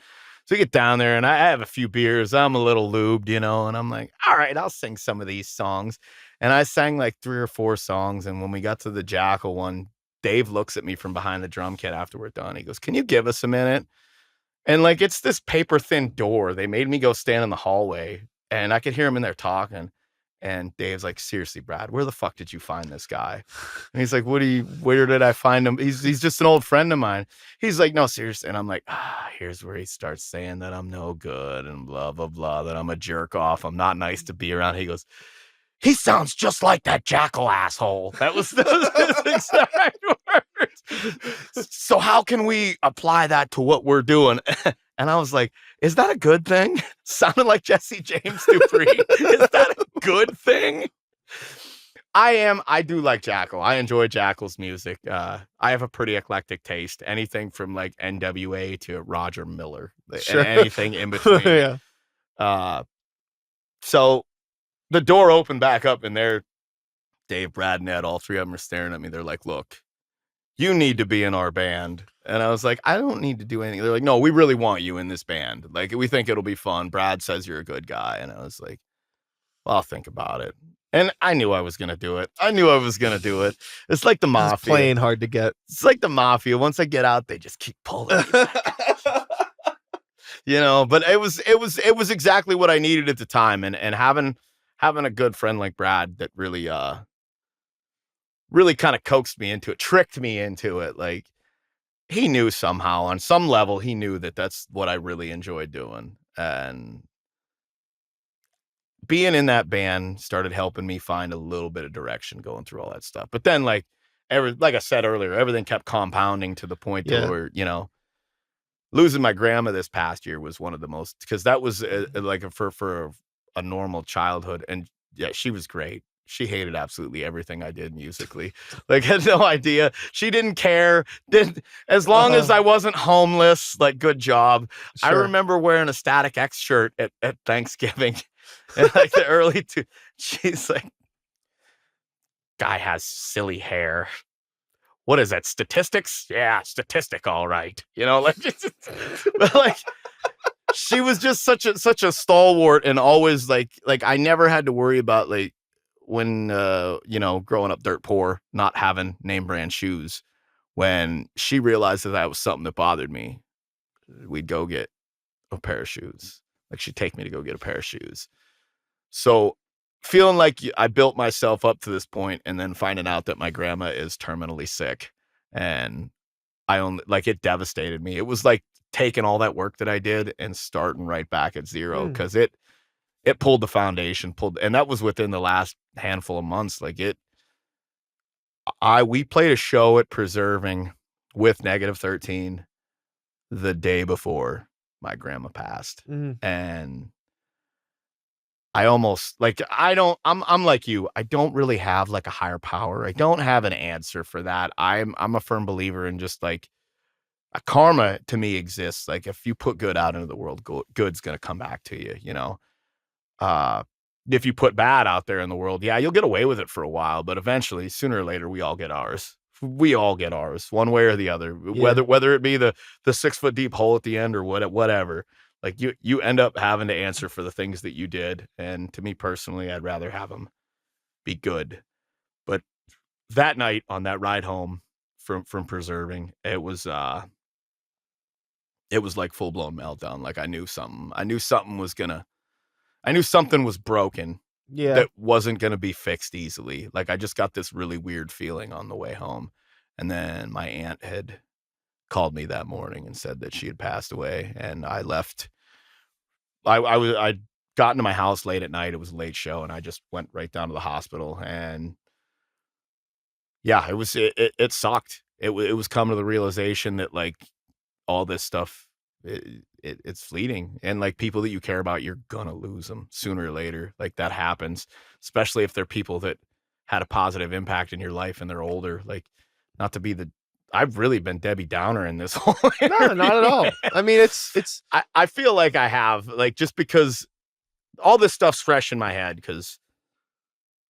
So I get down there and I have a few beers. I'm a little lubed, you know, and I'm like, all right, I'll sing some of these songs. And I sang like 3 or 4 songs. And when we got to the Jackal one, Dave looks at me from behind the drum kit after we're done. He goes, can you give us a minute? And like, it's this paper thin door. They made me go stand in the hallway and I could hear him in there talking. And Dave's like, seriously, Brad, where the fuck did you find this guy? And he's like, where did I find him? He's just an old friend of mine. He's like, no, seriously. And I'm like, here's where he starts saying that I'm no good and blah, blah, blah, that I'm a jerk off. I'm not nice to be around. He goes, he sounds just like that Jackal asshole. That was his exact words. So how can we apply that to what we're doing? And I was like, is that a good thing? Sounded like Jesse James Dupree. Is that a good thing? I do like Jackal. I enjoy Jackal's music. I have a pretty eclectic taste. Anything from like NWA to Roger Miller. Sure. And anything in between. Yeah. So the door opened back up and there, Dave, Brad, and Ed, all 3 of them are staring at me. They're like, look, you need to be in our band. And I was like, I don't need to do anything. They're like, no, we really want you in this band. Like, we think it'll be fun. Brad says you're a good guy. And I was like, well, I'll think about it. And I knew I was going to do it. It's like the Mafia. It's playing hard to get. It's like the Mafia. Once I get out, they just keep pulling me back. You know, but it was exactly what I needed at the time. And having a good friend like Brad that really kind of coaxed me into it, tricked me into it. Like, he knew somehow on some level, he knew that that's what I really enjoyed doing. And being in that band started helping me find a little bit of direction going through all that stuff. But then like I said earlier, everything kept compounding to the point where, you know, losing my grandma this past year was one of the most, because that was like for a normal childhood. And yeah, she was great. She hated absolutely everything I did musically. Like, had no idea. She didn't care. As long as I wasn't homeless, like, good job. Sure. I remember wearing a Static X shirt at Thanksgiving. And like the early she's like, guy has silly hair. What is that? Statistics? Yeah, statistic. All right. You know, like, but like, she was just such a stalwart and always like I never had to worry about like, when, you know, growing up dirt poor, not having name brand shoes, when she realized that was something that bothered me, we'd go get a pair of shoes. Like, she'd take me to go get a pair of shoes. So feeling like I built myself up to this point and then finding out that my grandma is terminally sick and it devastated me. It was like taking all that work that I did and starting right back at zero. Cause it pulled the foundation, and that was within the last handful of months. Like we played a show at Preserving with -13 the day before my grandma passed. And I almost like, I'm like you. I don't really have like a higher power. I don't have an answer for that. I'm a firm believer in just like a karma to me exists. Like, if you put good out into the world, good's going to come back to you, you know? If you put bad out there in the world, yeah, you'll get away with it for a while, but eventually, sooner or later, we all get ours. We all get ours, one way or the other. Yeah. Whether it be the 6 foot deep hole at the end or whatever. Like, you end up having to answer for the things that you did. And to me personally, I'd rather have them be good. But that night on that ride home from Preserving, it was like full blown meltdown. Like, I knew something was broken. Yeah. that wasn't going to be fixed easily. Like, I just got this really weird feeling on the way home. And then my aunt had called me that morning and said that she had passed away. And I left. I'd gotten to my house late at night. It was a late show. And I just went right down to the hospital. And yeah, it sucked. It was coming to the realization that, like, all this stuff, it's fleeting, and like people that you care about, you're gonna lose them sooner or later. Like, that happens, especially if they're people that had a positive impact in your life and they're older. Like, not to be I've really been Debbie Downer in this whole No, not at all. interview. I mean, it's I feel like I have, like, just because all this stuff's fresh in my head, because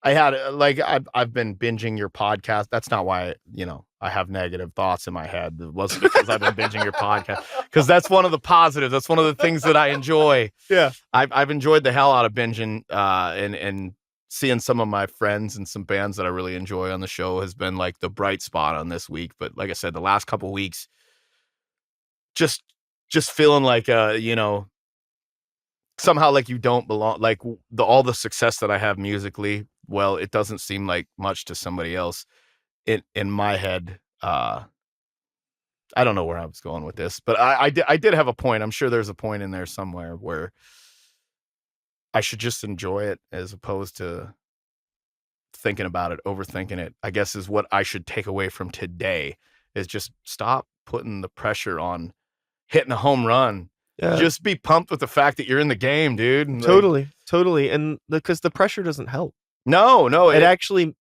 I had like I've been binging your podcast. That's not why, I have negative thoughts in my head. It wasn't because I've been binging your podcast, because that's one of the positives. That's one of the things that I enjoy. yeah. I've enjoyed the hell out of binging, and seeing some of my friends and some bands that I really enjoy on the show has been like the bright spot on this week. But like I said, the last couple weeks, just feeling like somehow like you don't belong. Like, all the success that I have musically, well, it doesn't seem like much to somebody else. In my head, I don't know where I was going with this, but I did have a point. I'm sure there's a point in there somewhere where I should just enjoy it as opposed to thinking about it, overthinking it, I guess, is what I should take away from today, is just stop putting the pressure on hitting a home run. Yeah. Just be pumped with the fact that you're in the game, dude. And Totally. And because the pressure doesn't help. No, it actually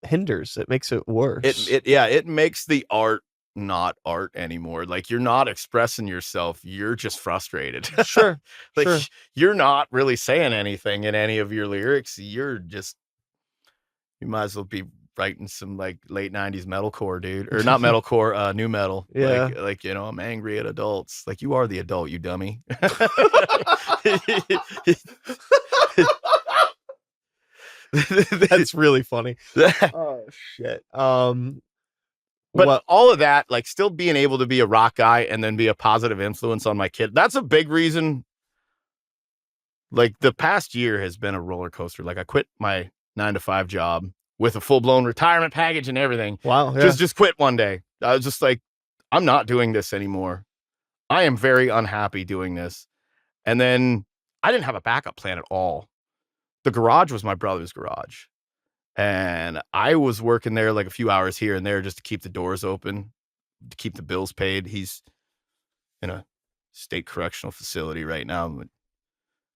hinders. It makes it worse. It makes the art not art anymore. Like, you're not expressing yourself. You're just frustrated. Sure. Like, sure. you're not really saying anything in any of your lyrics. You might as well be writing some like late 90s metalcore, dude. Or not metalcore, new metal. Yeah. Like, I'm angry at adults. Like, you are the adult, you dummy. That's really funny. Oh shit. But all of that, like, still being able to be a rock guy and then be a positive influence on my kid, that's a big reason. Like, the past year has been a roller coaster. Like, I quit my 9-to-5 job with a full-blown retirement package and everything. Wow. Yeah. Just quit one day. I was just like, I'm not doing this anymore. I am very unhappy doing this. And then I didn't have a backup plan at all. The garage was my brother's garage. And I was working there like a few hours here and there just to keep the doors open, to keep the bills paid. He's in a state correctional facility right now, but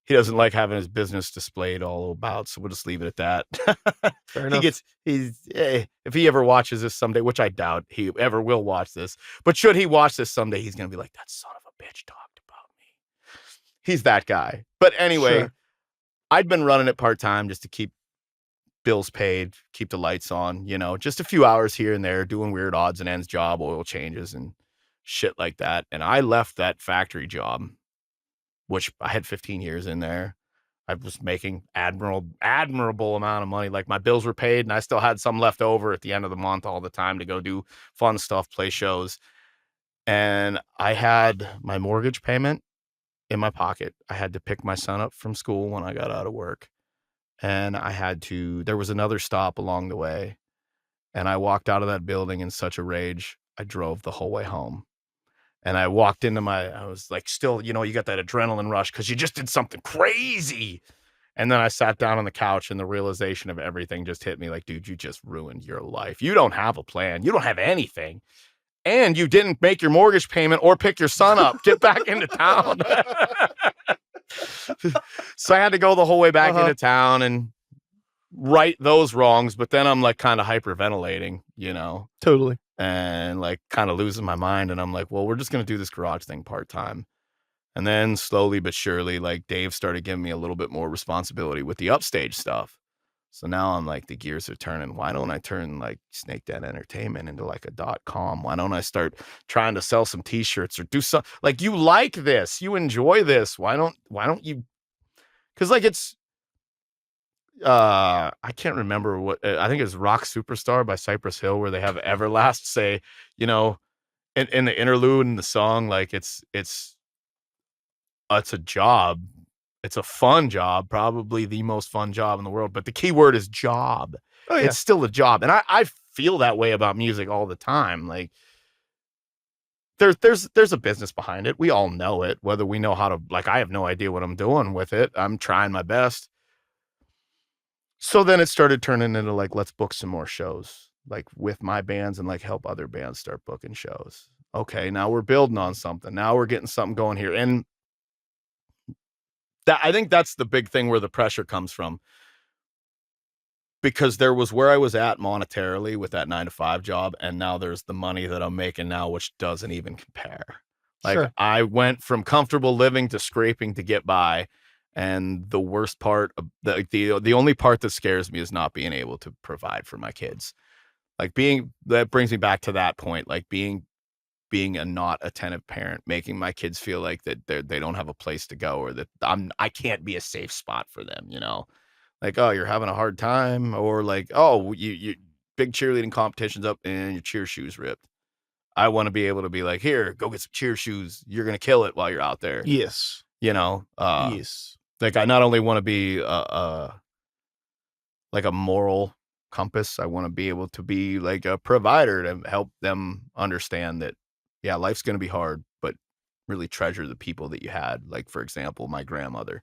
he doesn't like having his business displayed all about, so we'll just leave it at that. Fair enough. If he ever watches this someday, which I doubt he ever will watch this, but should he watch this someday, he's going to be like, that son of a bitch talked about me. He's that guy. But anyway, Sure. I'd been running it part-time just to keep bills paid, keep the lights on, just a few hours here and there, doing weird odds and ends job, oil changes and shit like that. And I left that factory job, which I had 15 years in there. I was making admirable amount of money. Like, my bills were paid and I still had some left over at the end of the month all the time to go do fun stuff, play shows. And I had my mortgage payment in my pocket. I had to pick my son up from school when I got out of work. And there was another stop along the way. And I walked out of that building in such a rage. I drove the whole way home. And I walked into I was like, still, you got that adrenaline rush because you just did something crazy. And then I sat down on the couch and the realization of everything just hit me like, dude, you just ruined your life. You don't have a plan. You don't have anything. And you didn't make your mortgage payment or pick your son up. Get back into town. So I had to go the whole way back into town and right those wrongs. But then I'm like kind of hyperventilating, Totally. and like kind of losing my mind. And I'm like, well, we're just going to do this garage thing part-time. And then slowly but surely, like, Dave started giving me a little bit more responsibility with the upstage stuff. So now I'm like, the gears are turning. Why don't I turn like Snake Den Entertainment into like a .com? Why don't I start trying to sell some t-shirts or do something? Like, you like this, you enjoy this. Why don't you? Because like I can't remember what, I think it's Rock Superstar by Cypress Hill, where they have Everlast say, in the interlude in the song, like, it's a job, It's a fun job, probably the most fun job in the world. But the key word is job. Oh yeah. It's still a job. And I feel that way about music all the time. Like there's a business behind it. We all know it, whether we know how to, like, I have no idea what I'm doing with it. I'm trying my best. So then it started turning into like, let's book some more shows, like with my bands, and like help other bands start booking shows. Okay, now we're building on something. Now we're getting something going here. And that, I think that's the big thing where the pressure comes from. Because there was where I was at monetarily with that 9 to 5 job, and now there's the money that I'm making now, which doesn't even compare. Like, Sure. I went from comfortable living to scraping to get by, and the worst part of the only part that scares me is not being able to provide for my kids. Like, that brings me back to that point, like being a not attentive parent, making my kids feel like that they don't have a place to go, or that I can't be a safe spot for them, you know? Like, oh, you're having a hard time, or like, oh, you big cheerleading competition's up and your cheer shoes ripped. I want to be able to be like, here, go get some cheer shoes. You're gonna kill it while you're out there. Yes. You know, Yes. like, I not only want to be like a moral compass, I want to be able to be like a provider to help them understand that, yeah, life's gonna be hard, but really treasure the people that you had. Like, for example, my grandmother.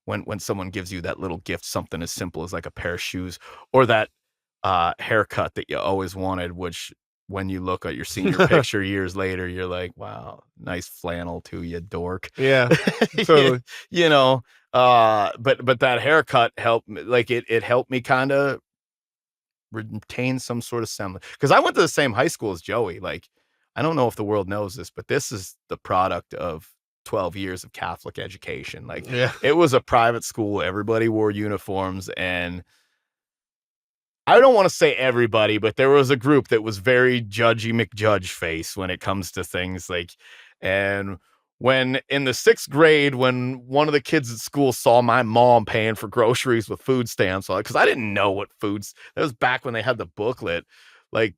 When someone gives you that little gift, something as simple as like a pair of shoes, or that haircut that you always wanted, which when you look at your senior picture years later, you're like, wow, nice flannel too, you dork. Yeah. Totally. You know, but that haircut helped me, like it helped me kind of retain some sort of semblance, because I went to the same high school as Joey. Like, I don't know if the world knows this, but this is the product of 12 years of Catholic education. Like, Yeah. it was a private school. Everybody wore uniforms, and I don't want to say everybody, but there was a group that was very judgy McJudge face when it comes to things like, and when in the 6th grade, when one of the kids at school saw my mom paying for groceries with food stamps, because I didn't know what foods, that was back when they had the booklet, like,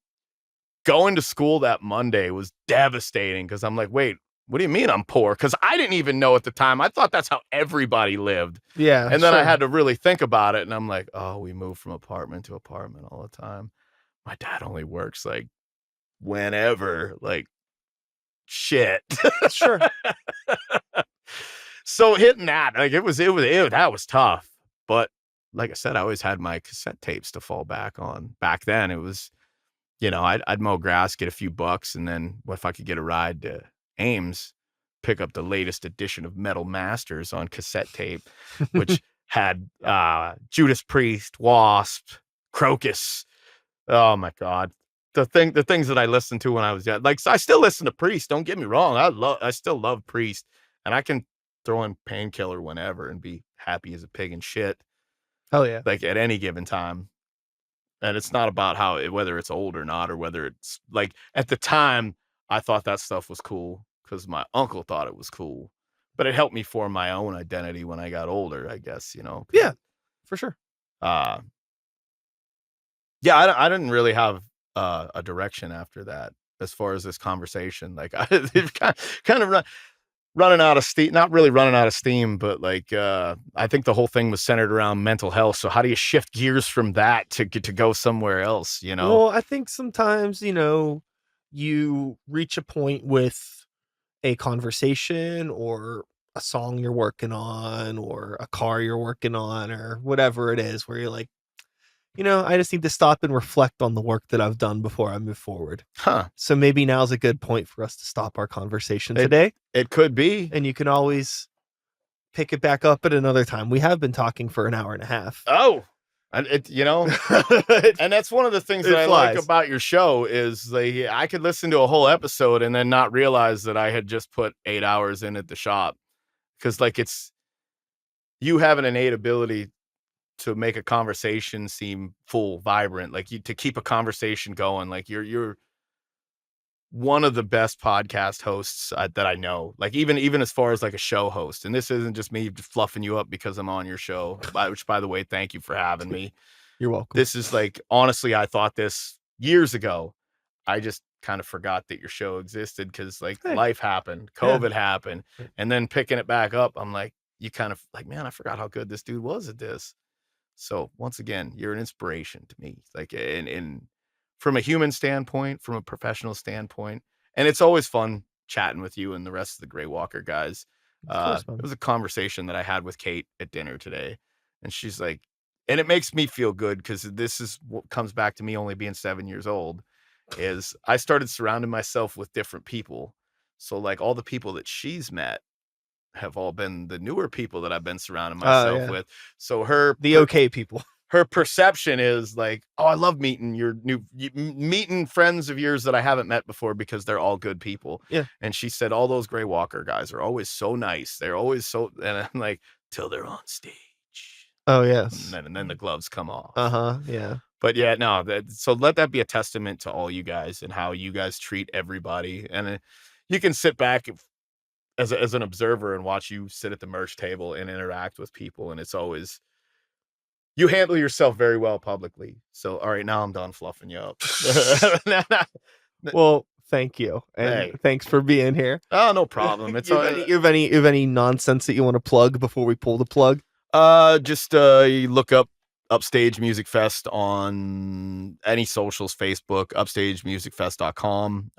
going to school that Monday was devastating, because I'm like, wait, what do you mean I'm poor? Because I didn't even know at the time. I thought that's how everybody lived. Yeah. And then I Sure. had to really think about it. And I'm like, oh, we move from apartment to apartment all the time. My dad only works like whenever, like, shit. Sure. So hitting that, like, that was tough. But like I said, I always had my cassette tapes to fall back on. Back then it was, I'd mow grass, get a few bucks, and then what if I could get a ride to Ames, pick up the latest edition of Metal Masters on cassette tape, which had Judas Priest, Wasp, Crocus. Oh my God. The things that I listened to when I was young. Like, I still listen to Priest, don't get me wrong. I still love Priest, and I can throw in Painkiller whenever and be happy as a pig in shit, Hell yeah. like, at any given time. And it's not about whether it's old or not, or whether it's like, at the time I thought that stuff was cool because my uncle thought it was cool, but it helped me form my own identity when I got older, I guess, Yeah. For sure. uh, yeah, I didn't really have a direction after that as far as this conversation. Like, it's kind of running out of steam, not really running out of steam, but like, I think the whole thing was centered around mental health. So how do you shift gears from that to go somewhere else, Well, I think sometimes, you reach a point with a conversation or a song you're working on or a car you're working on or whatever it is where you're like, I just need to stop and reflect on the work that I've done before I move forward. Huh. So maybe now's a good point for us to stop our conversation It today, it could be. and you can always pick it back up at another time. We have been talking for an hour and a half. Oh, and and that's one of the things It that I like flies. about your show is, like, I could listen to a whole episode and then not realize that I had just put 8 hours in at the shop. Cause like, you have an innate ability to make a conversation seem full, vibrant, like, to keep a conversation going. Like, you're one of the best podcast hosts that I know. Like, even as far as like a show host, and this isn't just me fluffing you up because I'm on your show, which, by the way, thank you for having me. You're welcome. This is like, honestly, I thought this years ago. I just kind of forgot that your show existed because, like, Hey. life happened, Yeah. COVID happened, and then picking it back up, I'm like, you kind of like, man, I forgot how good this dude was at this. So once again, you're an inspiration to me, like in from a human standpoint, from a professional standpoint. And it's always fun chatting with you and the rest of the Grey Walker guys. Of course, It man. was a conversation that I had with Kate at dinner today. And she's like, and it makes me feel good because this is what comes back to me only being 7 years old, is I started surrounding myself with different people. So like all the people that she's met have all been the newer people that I've been surrounding myself with. So the okay people. her perception is like, oh, I love meeting meeting friends of yours that I haven't met before because they're all good people. Yeah. And she said, all those Grey Walker guys are always so nice. They're always so, and I'm like, till they're on stage. Oh, yes. And then the gloves come off. Yeah. But yeah, no, so let that be a testament to all you guys and how you guys treat everybody. And you can sit back as an observer and watch you sit at the merch table and interact with people. And it's always, you handle yourself very well publicly. So, all right, now I'm done fluffing you up. Well, thank you. And thanks for being here. Oh, no problem. It's you have any nonsense that you want to plug before we pull the plug? Just you look up Upstage Music Fest on any socials, Facebook, upstagemusicfest.com,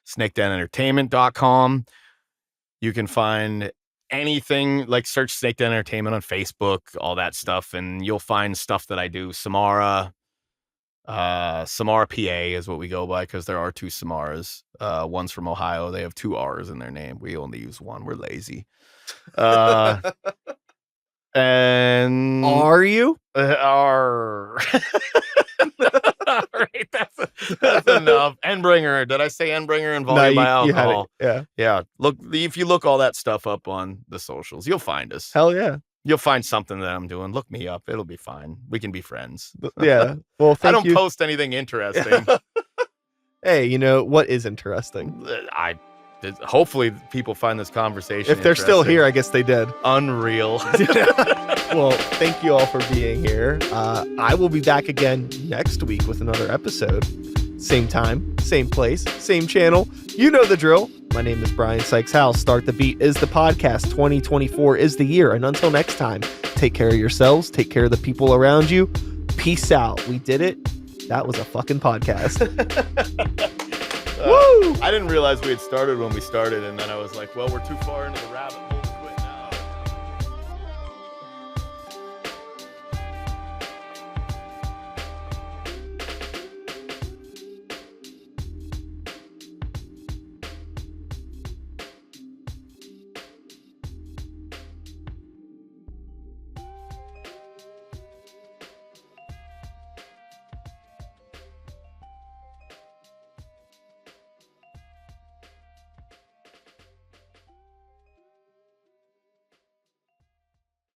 snakedenentertainment.com. You can find anything, like search Snake Den Entertainment on Facebook, all that stuff, and you'll find stuff that I do. Samara PA is what we go by because there are 2 Samaras. One's from Ohio. They have 2 R's in their name. We only use 1. We're lazy. And are you? All right, that's enough. Endbringer. Did I say Endbringer and volume by alcohol? Yeah. Look, if you look all that stuff up on the socials, you'll find us. Hell yeah. You'll find something that I'm doing. Look me up. It'll be fine. We can be friends. Yeah. Well, I don't post anything interesting. Hey, you know what is interesting? Hopefully people find this conversation if they're still here, I guess they did. Unreal. Well, thank you all for being here. I will be back again next week with another episode. Same time, same place, same channel. You know the drill. My name is Brian Sykes-Howell. Start the Beat is the podcast. 2024 is the year. And until next time, take care of yourselves. Take care of the people around you. Peace out. We did it. That was a fucking podcast. Woo! I didn't realize we had started when we started, and then I was like, well, we're too far into the rabbit hole.